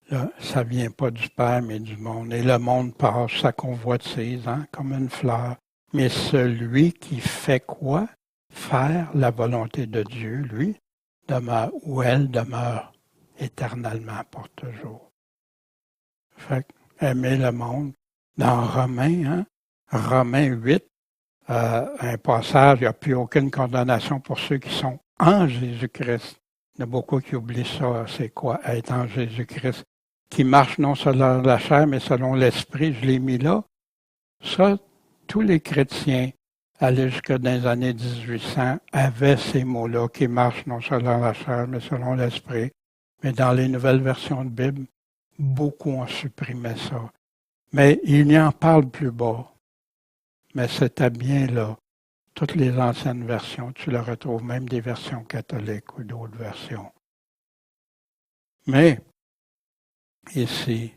[SPEAKER 1] Là, ça ne vient pas du Père, mais du monde. Et le monde passe sa convoitise, hein, comme une fleur. Mais celui qui fait quoi? Faire la volonté de Dieu, lui, demeure où elle demeure éternellement pour toujours. Fait aimer le monde. Dans Romains 8, un passage, il n'y a plus aucune condamnation pour ceux qui sont en Jésus-Christ. Il y en a beaucoup qui oublient ça, c'est quoi être en Jésus-Christ, qui marche non selon la chair, mais selon l'esprit, je l'ai mis là. Ça, tous les chrétiens, allaient jusque dans les années 1800, avaient ces mots-là, qui marchent non selon la chair, mais selon l'esprit. Mais dans les nouvelles versions de Bible, beaucoup ont supprimé ça. Mais il y en parle plus bas. Mais c'était bien là. Toutes les anciennes versions, tu le retrouves, même des versions catholiques ou d'autres versions. Mais, ici,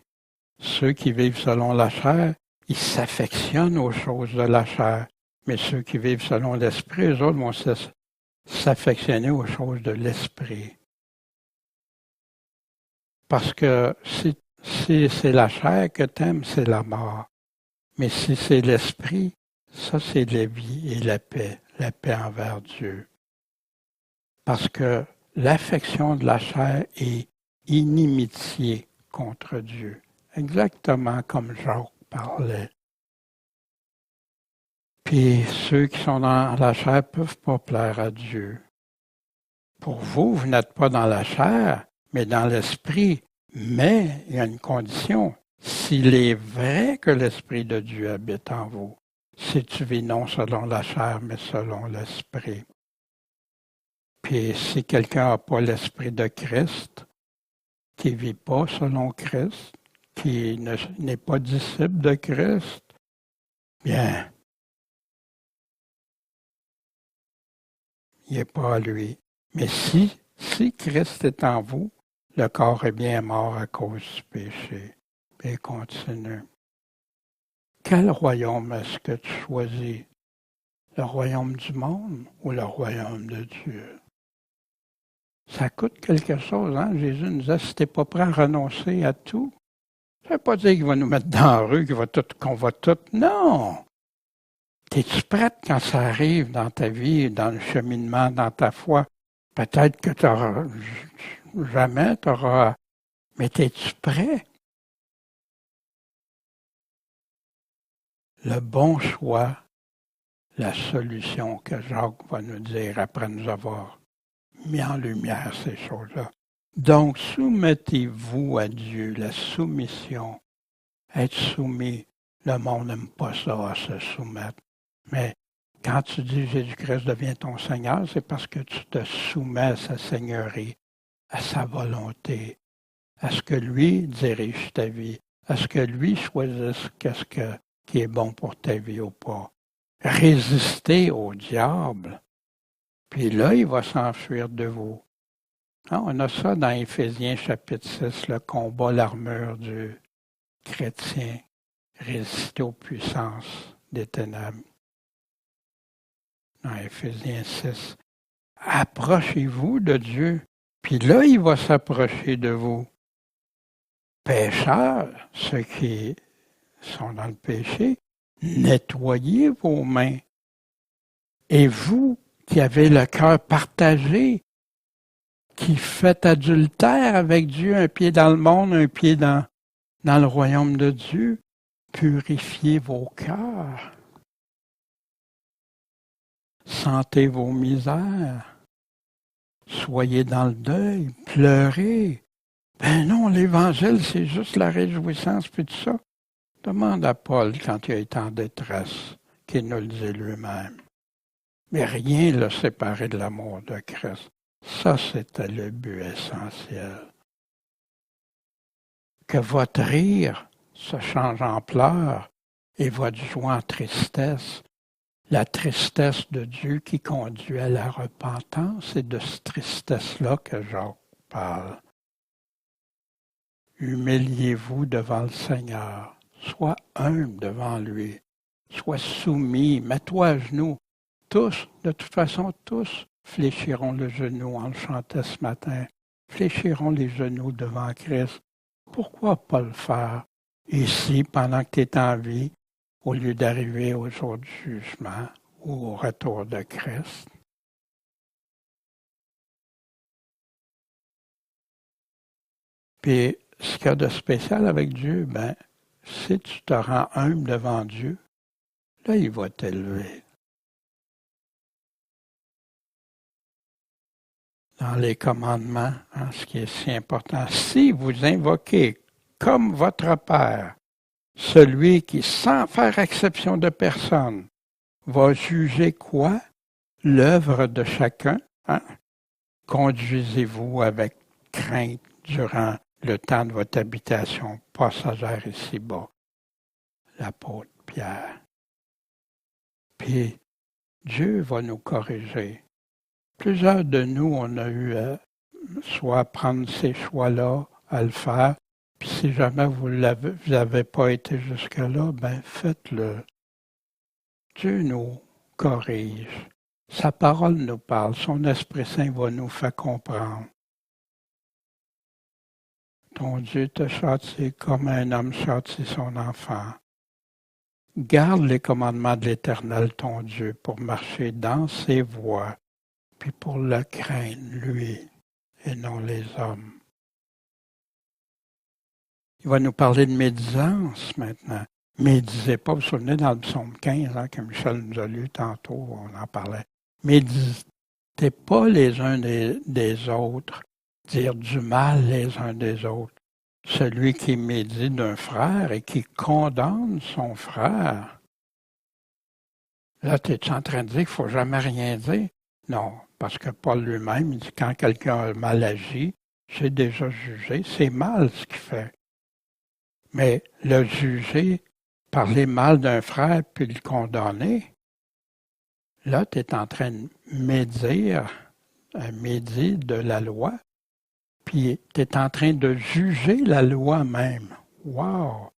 [SPEAKER 1] ceux qui vivent selon la chair, ils s'affectionnent aux choses de la chair. Mais ceux qui vivent selon l'esprit, eux autres vont s'affectionner aux choses de l'esprit. Parce que si c'est la chair que t'aimes, c'est la mort. Mais si c'est l'esprit, ça c'est la vie et la paix envers Dieu. Parce que l'affection de la chair est inimitié contre Dieu. Exactement comme Jacques parlait. Puis ceux qui sont dans la chair ne peuvent pas plaire à Dieu. Pour vous, vous n'êtes pas dans la chair, mais dans l'esprit. Mais il y a une condition. S'il est vrai que l'Esprit de Dieu habite en vous, si tu vis non selon la chair, mais selon l'Esprit. Puis si quelqu'un n'a pas l'Esprit de Christ, qui ne vit pas selon Christ, qui n'est pas disciple de Christ, bien, il n'est pas à lui. Mais si Christ est en vous, le corps est bien mort à cause du péché. Puis il continue. Quel royaume est-ce que tu choisis? Le royaume du monde ou le royaume de Dieu? Ça coûte quelque chose, hein? Jésus nous a dit, si tu n'es pas prêt à renoncer à tout, Ça ne veut pas dire qu'il va nous mettre dans la rue, qu'on va tout. Non! Es-tu prête quand ça arrive dans ta vie, dans le cheminement, dans ta foi? Peut-être que tu n'auras jamais, mais es-tu prêt? Le bon choix, la solution que Jacques va nous dire après nous avoir mis en lumière ces choses-là. Donc, soumettez-vous à Dieu, la soumission, être soumis. Le monde n'aime pas ça, se soumettre. Mais quand tu dis Jésus-Christ devient ton Seigneur, c'est parce que tu te soumets à sa seigneurie, à sa volonté, à ce que lui dirige ta vie, à ce que lui choisisse qui est bon pour ta vie ou pas. Résister au diable, puis là, il va s'enfuir de vous. Non, on a ça dans Éphésiens chapitre 6, le combat, l'armure du chrétien, résister aux puissances des ténèbres. Dans Éphésiens 6, approchez-vous de Dieu, puis là, il va s'approcher de vous. Pécheurs, ceux qui sont dans le péché, nettoyez vos mains. Et vous qui avez le cœur partagé, qui faites adultère avec Dieu, un pied dans le monde, un pied dans le royaume de Dieu, purifiez vos cœurs. Sentez vos misères. Soyez dans le deuil, pleurez. Ben non, l'Évangile, c'est juste la réjouissance, puis tout ça. Demande à Paul, quand il a été en détresse, qu'il nous le dit lui-même. Mais rien ne l'a séparé de l'amour de Christ. Ça, c'était le but essentiel. Que votre rire se change en pleurs et votre joie en tristesse. La tristesse de Dieu qui conduit à la repentance, c'est de cette tristesse-là que Jacques parle. Humiliez-vous devant le Seigneur. Sois humble devant lui. Sois soumis. Mets-toi à genoux. Tous, de toute façon, tous fléchiront le genou. On le chantait ce matin. Fléchiront les genoux devant Christ. Pourquoi pas le faire ici, pendant que tu es en vie, au lieu d'arriver au jour du jugement ou au retour de Christ? Puis, ce qu'il y a de spécial avec Dieu, si tu te rends humble devant Dieu, là, il va t'élever. Dans les commandements, ce qui est si important, si vous invoquez comme votre Père, celui qui, sans faire exception de personne, va juger quoi? L'œuvre de chacun. Conduisez-vous avec crainte durant le temps de votre habitation passagère ici-bas. L'apôtre Pierre. Puis, Dieu va nous corriger. Plusieurs de nous, on a eu soit à prendre ces choix-là, à le faire, puis si jamais vous n'avez pas été jusque-là, faites-le. Dieu nous corrige. Sa parole nous parle. Son Esprit Saint va nous faire comprendre. Ton Dieu te châtie comme un homme châtie son enfant. Garde les commandements de l'Éternel, ton Dieu, pour marcher dans ses voies, puis pour le craindre, lui, et non les hommes. Il va nous parler de médisance maintenant. Médisez pas, vous vous souvenez dans le psaume 15, que Michel nous a lu tantôt, on en parlait. Médisez pas les uns des autres, dire du mal les uns des autres. Celui qui médit d'un frère et qui condamne son frère. Là, tu es en train de dire qu'il ne faut jamais rien dire? Non, parce que Paul lui-même, il dit quand quelqu'un a mal agi, j'ai déjà jugé, c'est mal ce qu'il fait. Mais le juger, parler mal d'un frère puis le condamner, là, tu es en train de médire de la loi, puis tu es en train de juger la loi même. Wow!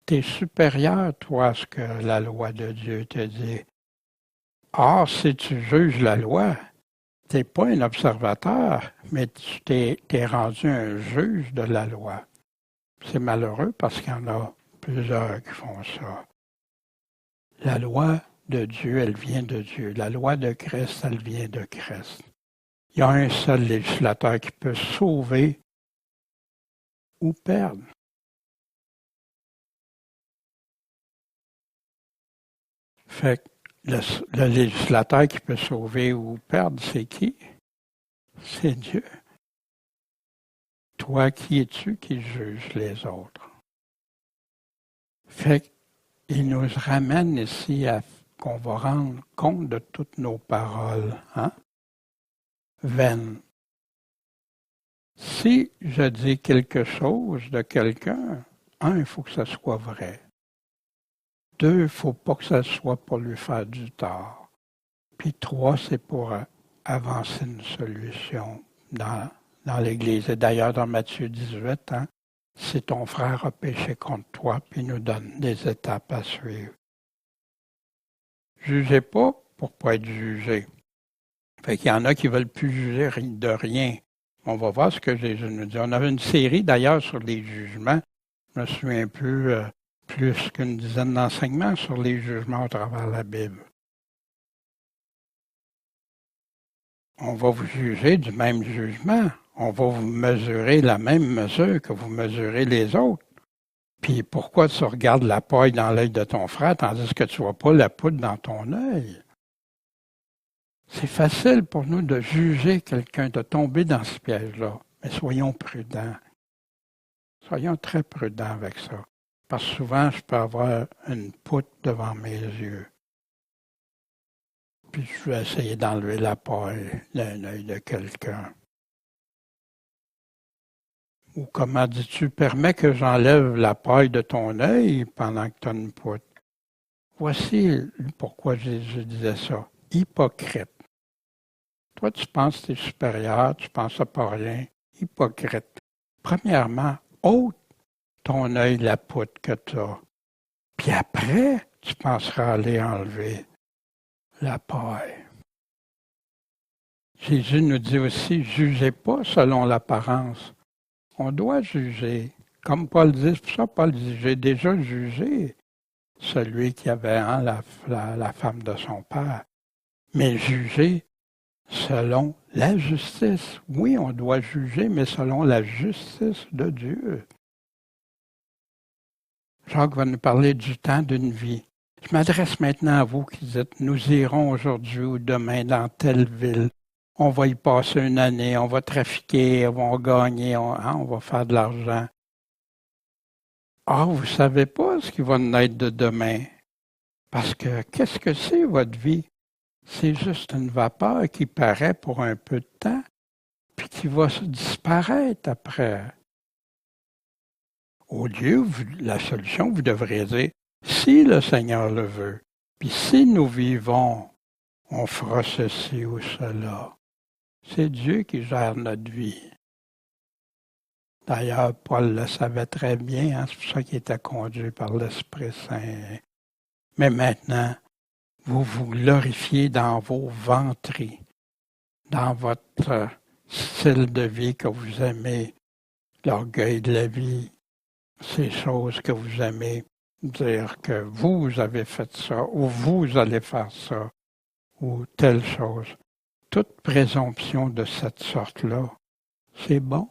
[SPEAKER 1] Tu es supérieur, toi, à ce que la loi de Dieu te dit. Or, si tu juges la loi, tu n'es pas un observateur, mais tu t'es rendu un juge de la loi. C'est malheureux parce qu'il y en a plusieurs qui font ça. La loi de Dieu, elle vient de Dieu. La loi de Christ, elle vient de Christ. Il y a un seul législateur qui peut sauver ou perdre. Fait que le législateur qui peut sauver ou perdre, c'est qui? C'est Dieu. Toi, qui es-tu qui juge les autres? Fait qu'il nous ramène ici à qu'on va rendre compte de toutes nos paroles, vaines. Si je dis quelque chose de quelqu'un, il faut que ce soit vrai. 2, il ne faut pas que ce soit pour lui faire du tort. Puis 3, c'est pour avancer une solution dans l'Église. Et d'ailleurs, dans Matthieu 18, si ton frère a péché contre toi, puis il nous donne des étapes à suivre. Jugez pas pour ne pas être jugé. Fait qu'il y en a qui ne veulent plus juger de rien. On va voir ce que Jésus nous dit. On avait une série d'ailleurs sur les jugements. Je me souviens plus qu'une dizaine d'enseignements sur les jugements à travers la Bible. On va vous juger du même jugement. On va vous mesurer la même mesure que vous mesurez les autres. Puis pourquoi tu regardes la paille dans l'œil de ton frère tandis que tu ne vois pas la poudre dans ton œil? C'est facile pour nous de juger quelqu'un, de tomber dans ce piège-là. Mais soyons prudents. Soyons très prudents avec ça. Parce que souvent, je peux avoir une poutre devant mes yeux. Puis je vais essayer d'enlever la paille d'un œil de quelqu'un. Ou comment dis-tu, permets que j'enlève la paille de ton œil pendant que tu as une poutre. Voici pourquoi Jésus disait ça. Hypocrite. Toi, tu penses que tu es supérieur, tu ne penses pas rien. Hypocrite. Premièrement, ôte ton œil la poutre que tu as. Puis après, tu penseras aller enlever la paille. Jésus nous dit aussi, jugez pas selon l'apparence. On doit juger. Comme Paul dit, c'est pour ça Paul dit, j'ai déjà jugé celui qui avait la femme de son père. Mais juger selon la justice. Oui, on doit juger, mais selon la justice de Dieu. Jacques va nous parler du temps d'une vie. Je m'adresse maintenant à vous qui dites, nous irons aujourd'hui ou demain dans telle ville. On va y passer une année, on va trafiquer, on va gagner, on va faire de l'argent. Ah, vous ne savez pas ce qui va naître de demain. Parce que qu'est-ce que c'est votre vie? C'est juste une vapeur qui paraît pour un peu de temps, puis qui va disparaître après. Au lieu, la solution, vous devriez dire, si le Seigneur le veut, puis si nous vivons, on fera ceci ou cela. C'est Dieu qui gère notre vie. D'ailleurs, Paul le savait très bien, c'est pour ça qu'il était conduit par l'Esprit Saint. Mais maintenant, vous vous glorifiez dans vos ventries, dans votre style de vie que vous aimez, l'orgueil de la vie, ces choses que vous aimez, dire que vous avez fait ça, ou vous allez faire ça, ou telle chose. Toute présomption de cette sorte-là, c'est bon,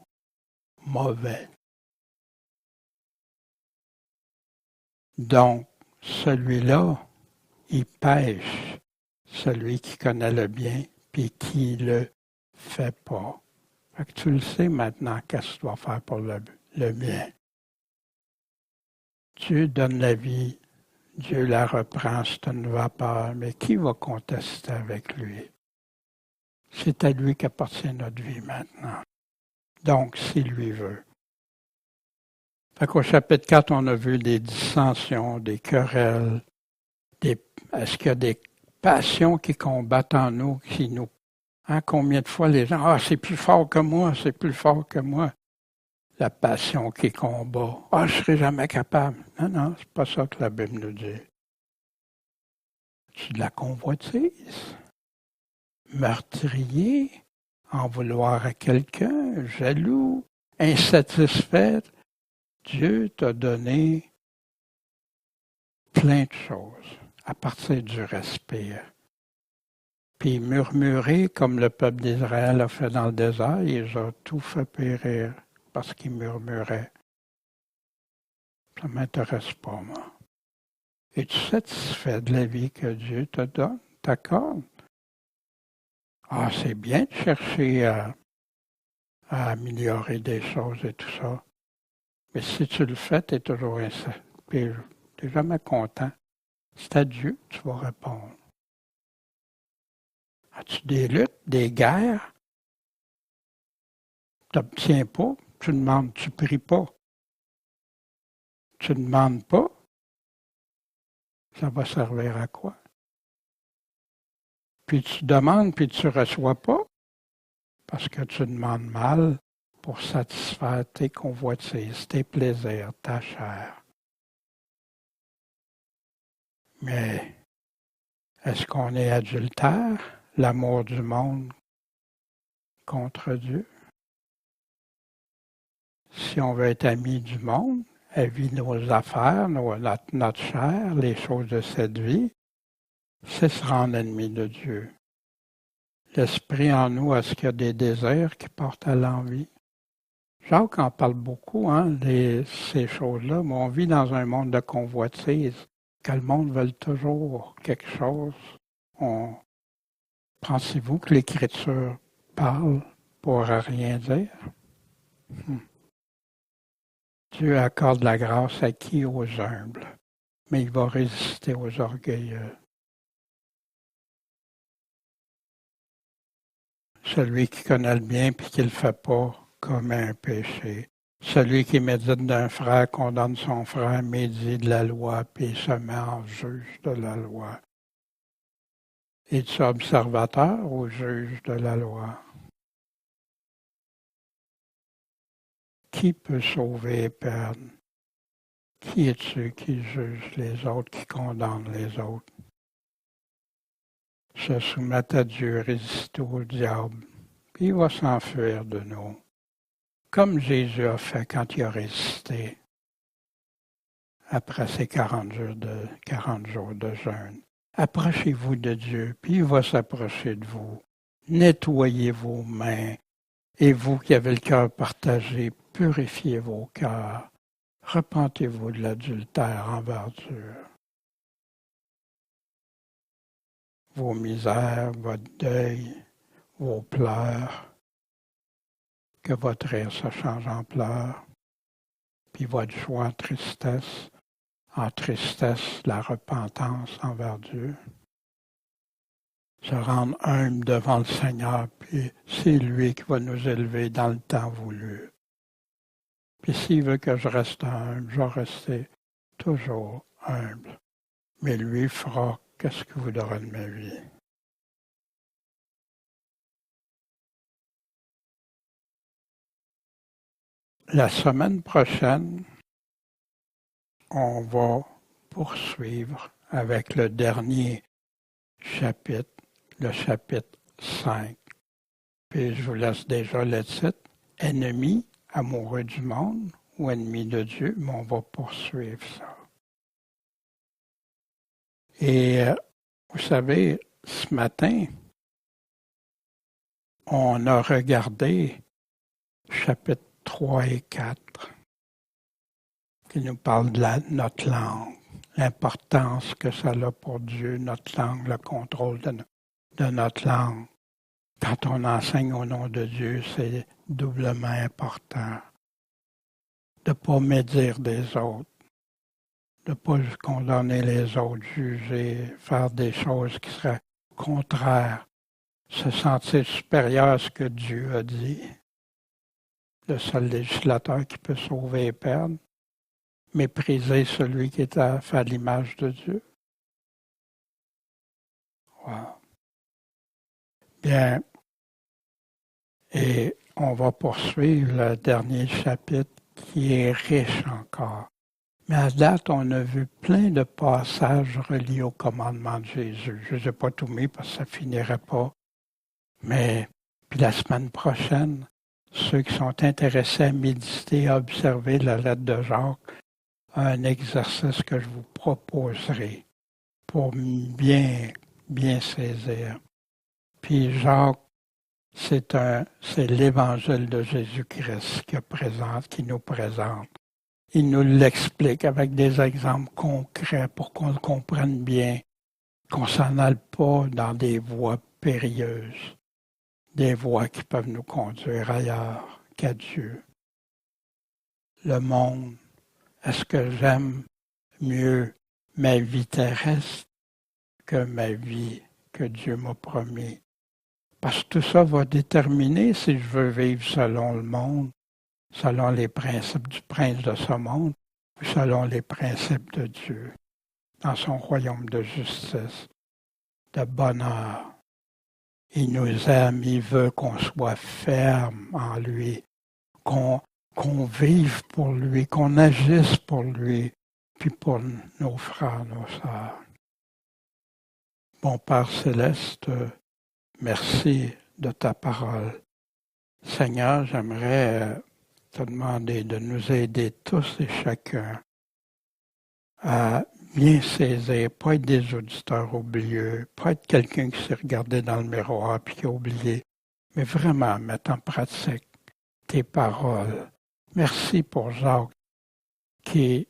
[SPEAKER 1] mauvais. Donc, celui-là, il pêche, celui qui connaît le bien, puis qui le fait pas. Fait que tu le sais maintenant qu'est-ce que tu dois faire pour le bien. Dieu donne la vie, Dieu la reprend, c'est une vapeur, mais qui va contester avec lui? C'est à lui qu'appartient notre vie maintenant. Donc, s'il lui veut. Fait qu'au chapitre 4, on a vu des dissensions, des querelles, est-ce qu'il y a des passions qui combattent en nous, qui nous... combien de fois les gens, c'est plus fort que moi, c'est plus fort que moi. La passion qui combat. Je ne serai jamais capable. Non, c'est pas ça que la Bible nous dit. C'est de la convoitise. Meurtrier, en vouloir à quelqu'un, jaloux, insatisfait. Dieu t'a donné plein de choses à partir du respire. Puis murmurer comme le peuple d'Israël a fait dans le désert, ils ont tout fait périr parce qu'ils murmuraient. Ça ne m'intéresse pas, moi. Es-tu satisfait de la vie que Dieu te donne, t'accorde? Ah, c'est bien de chercher à améliorer des choses et tout ça. Mais si tu le fais, tu es toujours insatisfait. Tu n'es jamais content. C'est à Dieu que tu vas répondre. As-tu des luttes, des guerres? Tu n'obtiens pas, tu demandes, tu ne pries pas. Tu ne demandes pas, ça va servir à quoi? Puis tu demandes, puis tu ne reçois pas, parce que tu demandes mal pour satisfaire tes convoitises, tes plaisirs, ta chair. Mais est-ce qu'on est adultère, l'amour du monde contre Dieu? Si on veut être ami du monde, elle vit nos affaires, notre chair, les choses de cette vie, c'est se rendre ennemi de Dieu. L'esprit en nous, est-ce qu'il y a des désirs qui portent à l'envie? Jacques en parle beaucoup, ces choses-là, mais on vit dans un monde de convoitise, que le monde veut toujours quelque chose. Pensez-vous que l'Écriture parle pour rien dire? Dieu accorde la grâce à qui? Aux humbles, mais il va résister aux orgueilleux. Celui qui connaît le bien et qui ne le fait pas commet un péché. Celui qui médite d'un frère condamne son frère, médit de la loi, puis se met en juge de la loi. Es-tu observateur ou juge de la loi? Qui peut sauver et perdre? Qui es-tu qui juge les autres, qui condamne les autres? Se soumettre à Dieu, résister au diable, puis il va s'enfuir de nous. Comme Jésus a fait quand il a résisté après ses 40 jours de jeûne. Approchez-vous de Dieu, puis il va s'approcher de vous. Nettoyez vos mains, et vous qui avez le cœur partagé, purifiez vos cœurs. Repentez-vous de l'adultère envers Dieu. Vos misères, votre deuil, vos pleurs, que votre rire se change en pleurs, puis votre joie en tristesse, la repentance envers Dieu. Se rendre humble devant le Seigneur, puis c'est lui qui va nous élever dans le temps voulu. Puis s'il veut que je reste humble, je vais rester toujours humble. Mais lui fera qu'est-ce qu'il voudra de ma vie. La semaine prochaine, on va poursuivre avec le dernier chapitre, le chapitre 5. Puis je vous laisse déjà le titre, Ennemi, amoureux du monde ou ennemi de Dieu, mais on va poursuivre ça. Et vous savez, ce matin, on a regardé chapitre 3 et 4 qui nous parlent de notre langue, l'importance que ça a pour Dieu, notre langue, le contrôle de notre langue. Quand on enseigne au nom de Dieu, c'est doublement important de ne pas médire des autres, de ne pas condamner les autres, juger, faire des choses qui seraient contraires, se sentir supérieur à ce que Dieu a dit. Le seul législateur qui peut sauver et perdre, mépriser celui qui est fait à l'image de Dieu. Wow. Bien, et on va poursuivre le dernier chapitre qui est riche encore. Mais à date, on a vu plein de passages reliés au commandement de Jésus. Je ne les ai pas tout mis parce que ça ne finirait pas. Mais, puis la semaine prochaine, ceux qui sont intéressés à méditer, à observer la lettre de Jacques, un exercice que je vous proposerai pour bien saisir. Puis Jacques, c'est l'évangile de Jésus-Christ qui nous présente. Il nous l'explique avec des exemples concrets pour qu'on le comprenne bien, qu'on s'en aille pas dans des voies périlleuses, des voies qui peuvent nous conduire ailleurs qu'à Dieu. Le monde, est-ce que j'aime mieux ma vie terrestre que ma vie que Dieu m'a promis? Parce que tout ça va déterminer si je veux vivre selon le monde, selon les principes du prince de ce monde, ou selon les principes de Dieu, dans son royaume de justice, de bonheur. Il nous aime, il veut qu'on soit ferme en lui, qu'on vive pour lui, qu'on agisse pour lui, puis pour nos frères, nos sœurs. Bon Père céleste, merci de ta parole. Seigneur, j'aimerais te demander de nous aider tous et chacun à bien saisir, pas être des auditeurs oublieux, pas être quelqu'un qui s'est regardé dans le miroir puis qui a oublié, mais vraiment mettre en pratique tes paroles. Merci pour Jacques qui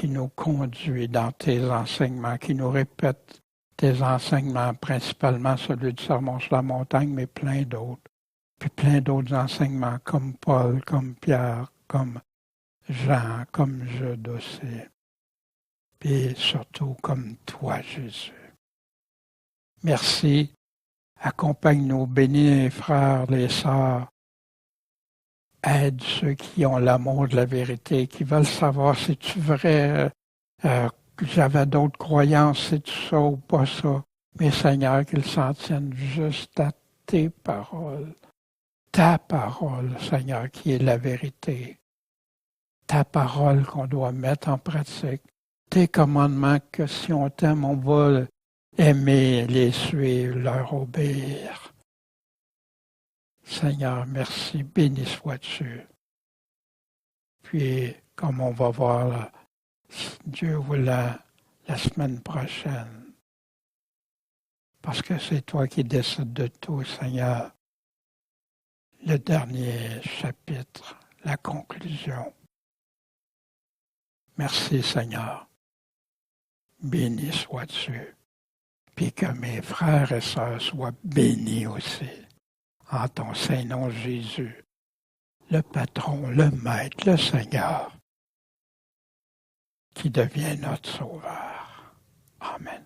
[SPEAKER 1] nous conduit dans tes enseignements, qui nous répète tes enseignements, principalement celui du Sermon sur la montagne, mais plein d'autres. Puis plein d'autres enseignements comme Paul, comme Pierre, comme Jean, comme Jude aussi. Puis surtout comme toi, Jésus. Merci. Accompagne-nous, bénis les frères, les sœurs. Aide ceux qui ont l'amour de la vérité, qui veulent savoir si tu vrai, que j'avais d'autres croyances, c'est tout ça ou pas ça. Mais Seigneur, qu'ils s'en tiennent juste à tes paroles. Ta parole, Seigneur, qui est la vérité. Ta parole qu'on doit mettre en pratique. Tes commandements que si on t'aime, on va aimer, les suivre, leur obéir. Seigneur, merci, béni sois-tu. Puis, comme on va voir, Dieu voulant, la semaine prochaine, parce que c'est toi qui décides de tout, Seigneur, le dernier chapitre, la conclusion. Merci, Seigneur. Béni sois-tu. Puis que mes frères et sœurs soient bénis aussi. En ton Saint-Nom Jésus, le patron, le maître, le Seigneur, qui devient notre Sauveur. Amen.